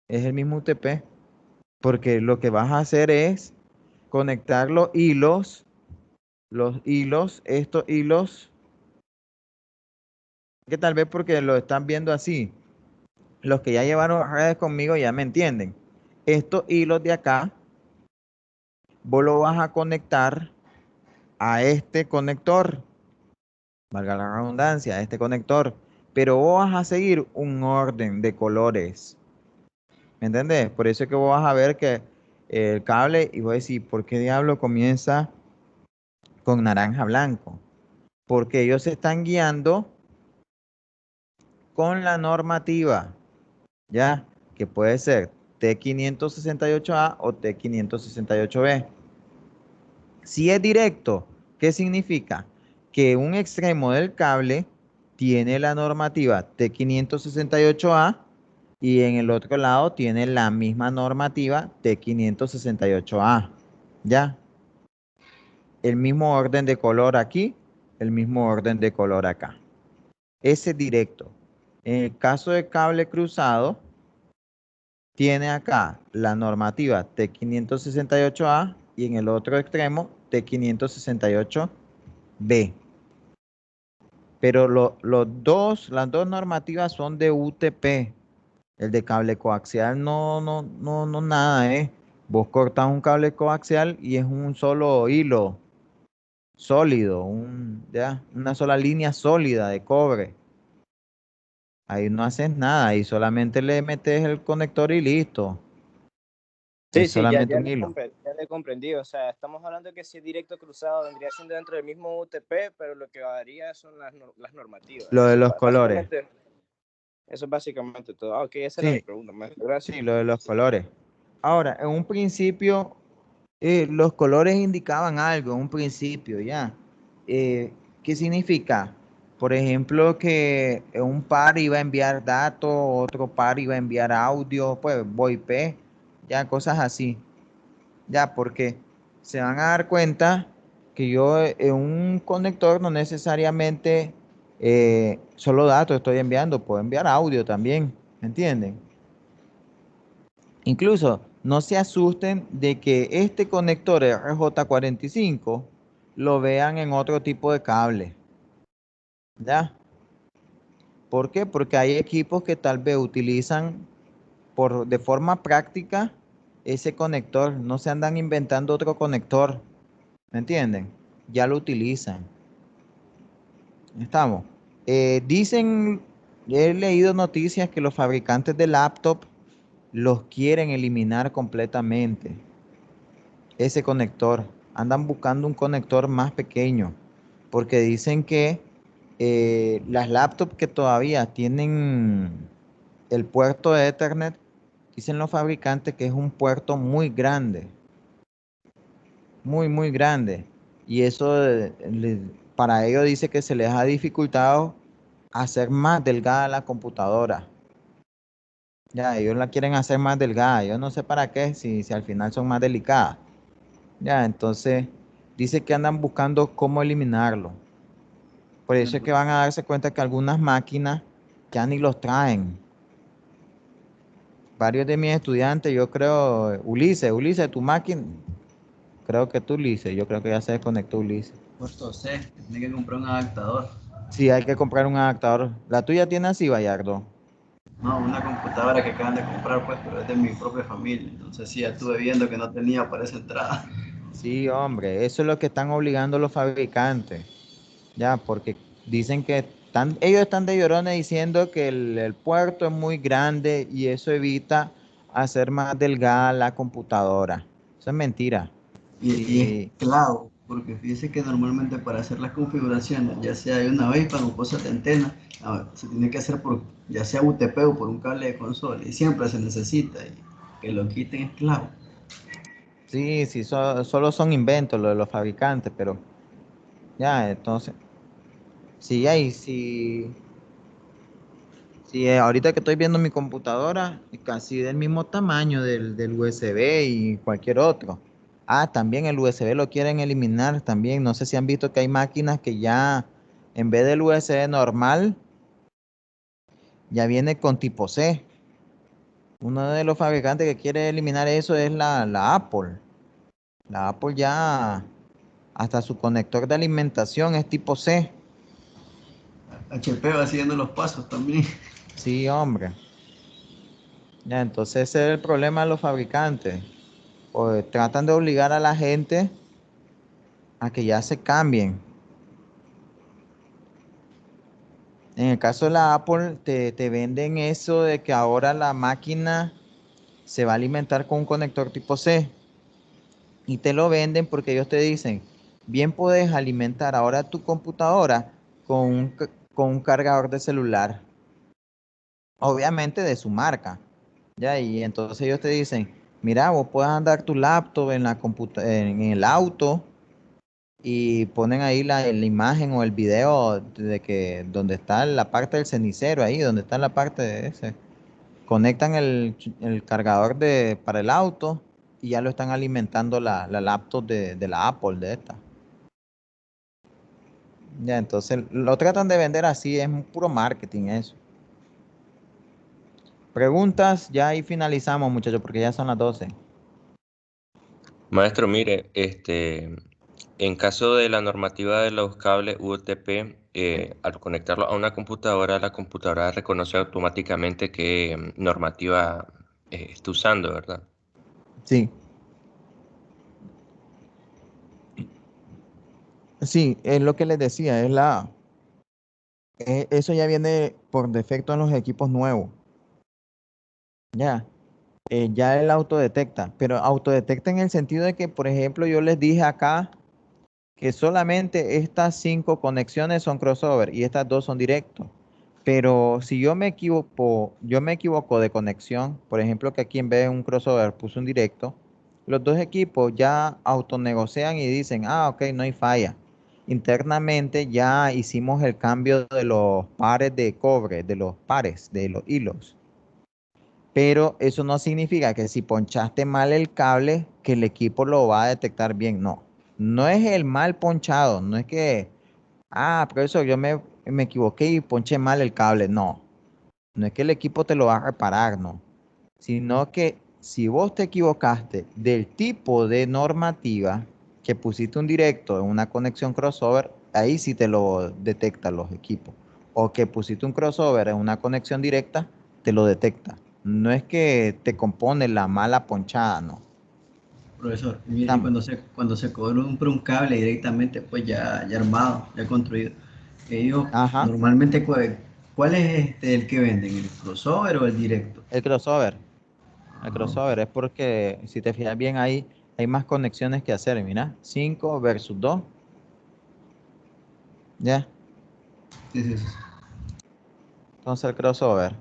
Es el mismo UTP. Porque lo que vas a hacer es conectar estos hilos, que tal vez porque lo están viendo así. Los que ya llevaron redes conmigo ya me entienden. Estos hilos de acá, vos lo vas a conectar a este conector, valga la redundancia, a este conector, pero vos vas a seguir un orden de colores. ¿Me entendés? Por eso es que vos vas a ver que el cable, y vos decís, ¿por qué diablo comienza con naranja blanco? Porque ellos se están guiando con la normativa, ¿ya? Que puede ser T568A o T568B. Si es directo, ¿qué significa? Que un extremo del cable tiene la normativa T568A y en el otro lado tiene la misma normativa T568A. ¿Ya? El mismo orden de color aquí, el mismo orden de color acá. Ese es directo. En el caso de cable cruzado, tiene acá la normativa T568A y en el otro extremo T568B. Pero las dos normativas son de UTP. El de cable coaxial no nada, ¿eh? Vos cortás un cable coaxial y es un solo hilo sólido, ya, una sola línea sólida de cobre. Ahí no haces nada, ahí solamente le metes el conector y listo. Sí, Es sí, ya, solamente un hilo. ya le he comprendido. O sea, estamos hablando de que si directo cruzado vendría siendo dentro del mismo UTP, pero lo que varía son las normativas. Lo de los colores. Eso es básicamente todo. Ah, ok, esa era mi Sí, pregunta, maestro. Gracias. sí, lo de los colores. Ahora, en un principio, los colores indicaban algo, en un principio, ya. ¿Qué significa? Por ejemplo, que un par iba a enviar datos, otro par iba a enviar audio, pues VoIP, ya, cosas así. Ya, porque se van a dar cuenta que yo en un conector no necesariamente solo datos estoy enviando, puedo enviar audio también, ¿me entienden? Incluso no se asusten de que este conector RJ45 lo vean en otro tipo de cable, ¿ya? ¿Por qué? Porque hay equipos que tal vez utilizan de forma práctica ese conector, no se andan inventando otro conector. ¿Me entienden? Ya lo utilizan. Estamos. Dicen, he leído noticias que los fabricantes de laptop los quieren eliminar completamente. Ese conector. Andan buscando un conector más pequeño. Porque dicen que las laptops que todavía tienen el puerto de Ethernet, dicen los fabricantes que es un puerto muy grande. Muy grande. Y eso para ellos dice que se les ha dificultado hacer más delgada la computadora. Ya, ellos la quieren hacer más delgada. Yo no sé para qué, si al final son más delicadas. Ya, entonces dice que andan buscando cómo eliminarlo. Por eso es que van a darse cuenta que algunas máquinas ya ni los traen. Varios de mis estudiantes, yo creo, Ulises, tu máquina, creo que tú, Ulises, yo creo que ya se desconectó Ulises. Puesto C, tiene que comprar un adaptador. Sí, hay que comprar un adaptador. ¿La tuya tiene así, Bayardo? No, una computadora que acaban de comprar, pues, pero es de mi propia familia. Entonces sí, ya estuve viendo que no tenía para esa entrada. Sí, hombre, eso es lo que están obligando los fabricantes. Ya, porque dicen que ellos están de llorones diciendo que el puerto es muy grande y eso evita hacer más delgada la computadora. Eso es mentira. Y es Sí, claro, porque fíjese que normalmente para hacer las configuraciones, ya sea de una baseband o cosas de antena, se tiene que hacer por ya sea UTP o por un cable de consola y siempre se necesita y que lo quiten es claro. sí, sí, solo son inventos lo de los fabricantes, pero ya, entonces, sí, ahí sí. Sí, ahorita que estoy viendo mi computadora, es casi del mismo tamaño del USB y cualquier otro. Ah, también el USB lo quieren eliminar también. No sé si han visto que hay máquinas que ya, en vez del USB normal, ya viene con tipo C. Uno de los fabricantes que quiere eliminar eso es la Apple. La Apple ya, hasta su conector de alimentación es tipo C. HP va siguiendo los pasos también. Sí, hombre. Ya, entonces ese es el problema de los fabricantes. Pues tratan de obligar a la gente a que ya se cambien. En el caso de la Apple, te venden eso de que ahora la máquina se va a alimentar con un conector tipo C. Y te lo venden porque ellos te dicen, bien puedes alimentar ahora tu computadora con un cargador de celular, obviamente de su marca, ¿ya? Y entonces ellos te dicen, mira, vos puedes andar tu laptop en el auto y ponen ahí la imagen o el video de que donde está la parte del cenicero ahí, donde está la parte de ese. Conectan el cargador para el auto y ya lo están alimentando la laptop de la Apple, de esta. Ya, entonces lo tratan de vender así, es un puro marketing eso. Preguntas, ya ahí finalizamos, muchachos, porque ya son las 12. Maestro, mire, en caso de la normativa de los cables UTP, al conectarlo a una computadora, la computadora reconoce automáticamente qué normativa está usando, ¿verdad? Sí, sí, es lo que les decía, eso ya viene por defecto en los equipos nuevos. Ya, ya él autodetecta, pero autodetecta en el sentido de que, por ejemplo, yo les dije acá que solamente estas 5 conexiones son crossover y estas 2 son directos. Pero si yo me equivoco de conexión, por ejemplo, que aquí en vez de un crossover puse un directo, los dos equipos ya autonegocian y dicen, ah, ok, no hay falla. Internamente ya hicimos el cambio de los pares de cobre, de los pares, de los hilos. Pero eso no significa que si ponchaste mal el cable, que el equipo lo va a detectar bien. No, no es el mal ponchado, no es que, profesor, me equivoqué y ponché mal el cable. No, no es que el equipo te lo va a reparar, no. Sino que si vos te equivocaste del tipo de normativa que pusiste un directo en una conexión crossover, ahí sí te lo detectan los equipos. O que pusiste un crossover en una conexión directa, te lo detecta. No es que te compone la mala ponchada, no. Profesor, y mire, y Estamos. cuando se cobra por un cable directamente, pues ya armado, ya construido, ellos Ajá, normalmente, ¿cuál es el que venden? ¿El crossover o el directo? el crossover. El Ah, ok. crossover es porque, si te fijas bien ahí, hay más conexiones que hacer. Mira, 5 versus 2. Ya, Sí, sí, sí. entonces el crossover.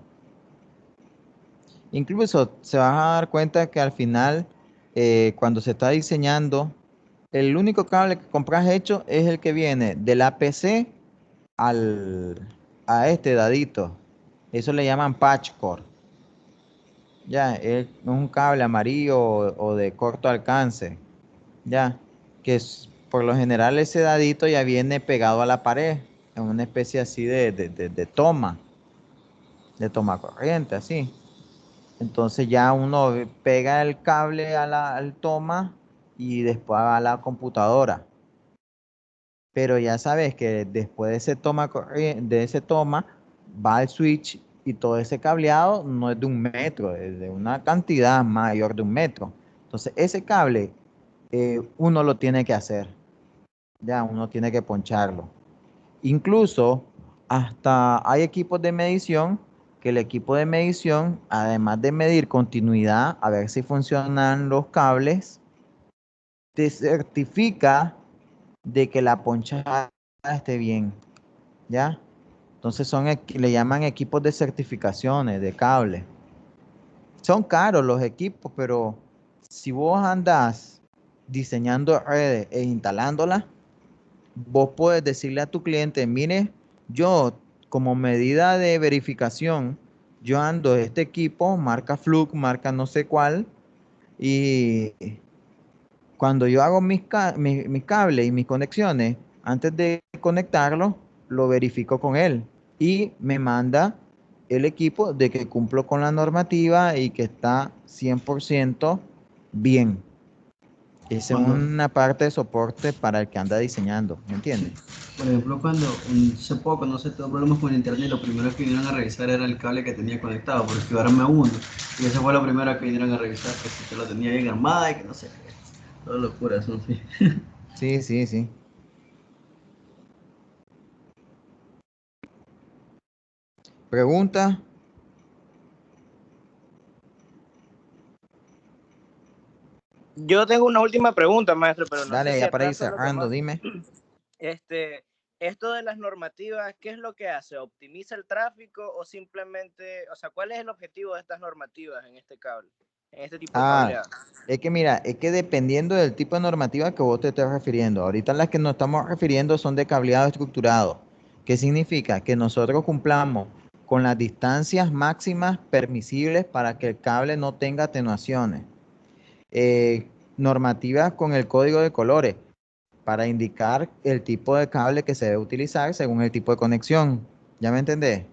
Incluso se van a dar cuenta que al final, cuando se está diseñando, el único cable que compras hecho es el que viene de la PC a este dadito. Eso le llaman patch cord. Ya, es un cable amarillo o de corto alcance. Ya, por lo general ese dadito ya viene pegado a la pared, en una especie así de toma corriente, así. Entonces ya uno pega el cable al toma y después a la computadora. Pero ya sabes que después de ese toma va el switch y todo ese cableado no es de 1 metro, es de una cantidad mayor de 1 metro. Entonces ese cable uno lo tiene que hacer, ya uno tiene que poncharlo. Incluso hasta hay equipos de medición que el equipo de medición, además de medir continuidad, a ver si funcionan los cables, te certifica de que la ponchada esté bien, ¿ya? Entonces le llaman equipos de certificaciones de cable. Son caros los equipos, pero si vos andás diseñando redes e instalándolas, vos puedes decirle a tu cliente, mire, yo como medida de verificación, yo ando este equipo, marca Fluke, marca no sé cuál, y cuando yo hago mis cables y mis conexiones, antes de conectarlo, lo verifico con él y me manda el equipo de que cumplo con la normativa y que está 100% bien. Esa es Cuando, una parte de soporte para el que anda diseñando, ¿me entiendes? sí, por ejemplo, cuando hace poco, no sé, tuve problemas con el internet, lo primero que vinieron a revisar era el cable que tenía conectado, por activarme a uno. Y eso fue lo primero que vinieron a revisar, que si que lo tenía bien armada y que no sé qué. Toda locura, son sí. Sí, sí, sí. ¿Pregunta? Yo tengo una última pregunta, maestro, pero no sé Dale, si ya para ir acaso lo que cerrando, más... dime. Esto de las normativas, ¿qué es lo que hace? ¿Optimiza el tráfico o simplemente, o sea, cuál es el objetivo de estas normativas en este cable, en este tipo de Ah, cableado? es que mira, es que dependiendo del tipo de normativa que vos te estés refiriendo, ahorita las que nos estamos refiriendo son de cableado estructurado. ¿Qué significa? Que nosotros cumplamos con las distancias máximas permisibles para que el cable no tenga atenuaciones. Normativas con el código de colores para indicar el tipo de cable que se debe utilizar según el tipo de conexión. ¿Ya me entendés?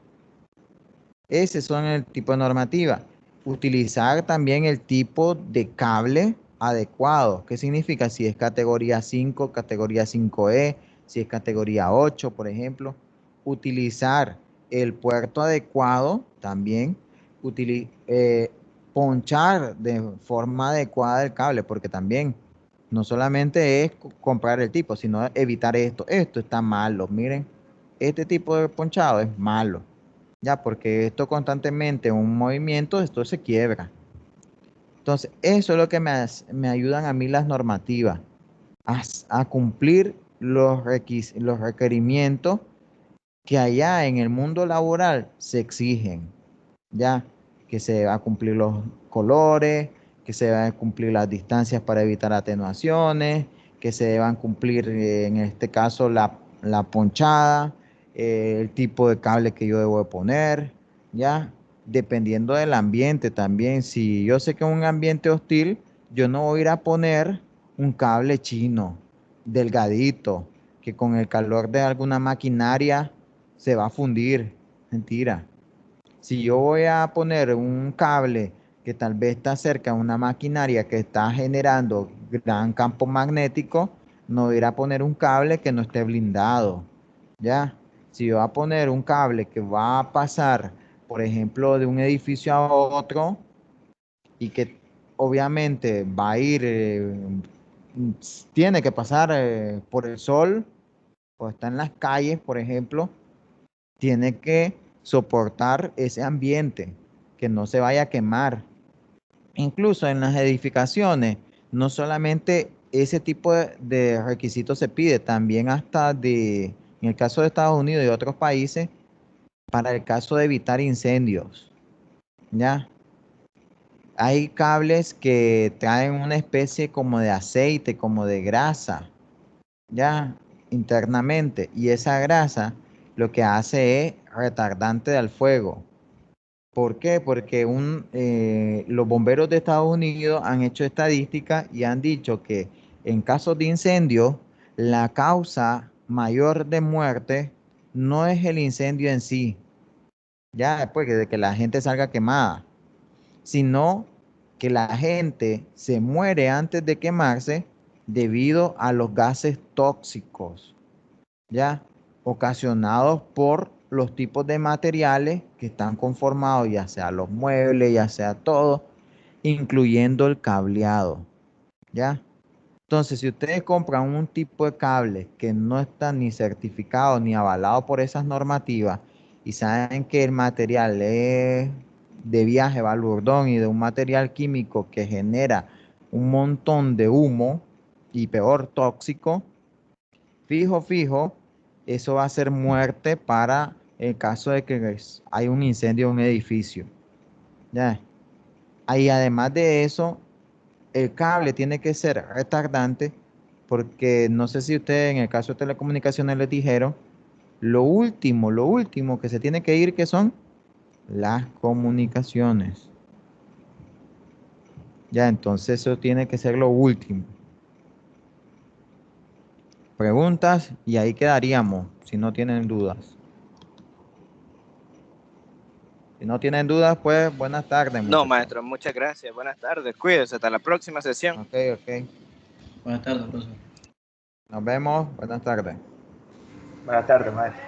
Ese son el tipo de normativa. Utilizar también el tipo de cable adecuado. ¿Qué significa? Si es categoría 5, categoría 5E, si es categoría 8, por ejemplo. Utilizar el puerto adecuado también. Ponchar de forma adecuada el cable, porque también no solamente es comprar el tipo, sino evitar esto. Esto está malo, miren. Este tipo de ponchado es malo. Ya, porque esto constantemente, un movimiento, esto se quiebra. Entonces, eso es lo que me ayudan a mí las normativas, a cumplir los requerimientos que allá en el mundo laboral se exigen. Ya, que se va a cumplir los colores, que se van a cumplir las distancias para evitar atenuaciones, que se deban cumplir, en este caso, la ponchada, el tipo de cable que yo debo de poner, ya, dependiendo del ambiente también. Si yo sé que en un ambiente hostil, yo no voy a ir a poner un cable chino, delgadito, que con el calor de alguna maquinaria se va a fundir. Mentira. Si yo voy a poner un cable que tal vez está cerca de una maquinaria que está generando gran campo magnético, no voy a ir a poner un cable que no esté blindado. ¿Ya? Si yo voy a poner un cable que va a pasar, por ejemplo, de un edificio a otro y que obviamente va a ir, tiene que pasar por el sol o está en las calles, por ejemplo, tiene que soportar ese ambiente, que no se vaya a quemar. Incluso en las edificaciones, no solamente ese tipo de requisitos se pide, también hasta en el caso de Estados Unidos y otros países, para el caso de evitar incendios. ¿Ya? Hay cables que traen una especie como de aceite, como de grasa, ya internamente, y esa grasa lo que hace es retardante del fuego. ¿Por qué? Porque los bomberos de Estados Unidos han hecho estadísticas y han dicho que en casos de incendio, la causa mayor de muerte no es el incendio en sí, ya después de que la gente salga quemada, sino que la gente se muere antes de quemarse debido a los gases tóxicos, ya ocasionados por los tipos de materiales que están conformados, ya sea los muebles, ya sea todo, incluyendo el cableado, ya. Entonces, si ustedes compran un tipo de cable que no está ni certificado ni avalado por esas normativas y saben que el material es de viaje balurdón y de un material químico que genera un montón de humo y peor tóxico, fijo, eso va a ser muerte para el caso de que hay un incendio en un edificio. Ya. Ahí además de eso, el cable tiene que ser retardante porque no sé si ustedes en el caso de telecomunicaciones les dijeron, lo último que se tiene que ir, que son las comunicaciones. Ya, entonces eso tiene que ser lo último. Preguntas y ahí quedaríamos, si no tienen dudas. Si no tienen dudas, pues buenas tardes, No, muchachos. maestro, muchas gracias. Buenas tardes. Cuídese. Hasta la próxima sesión. Ok. Buenas tardes, profesor. Nos vemos. Buenas tardes. Buenas tardes, maestro.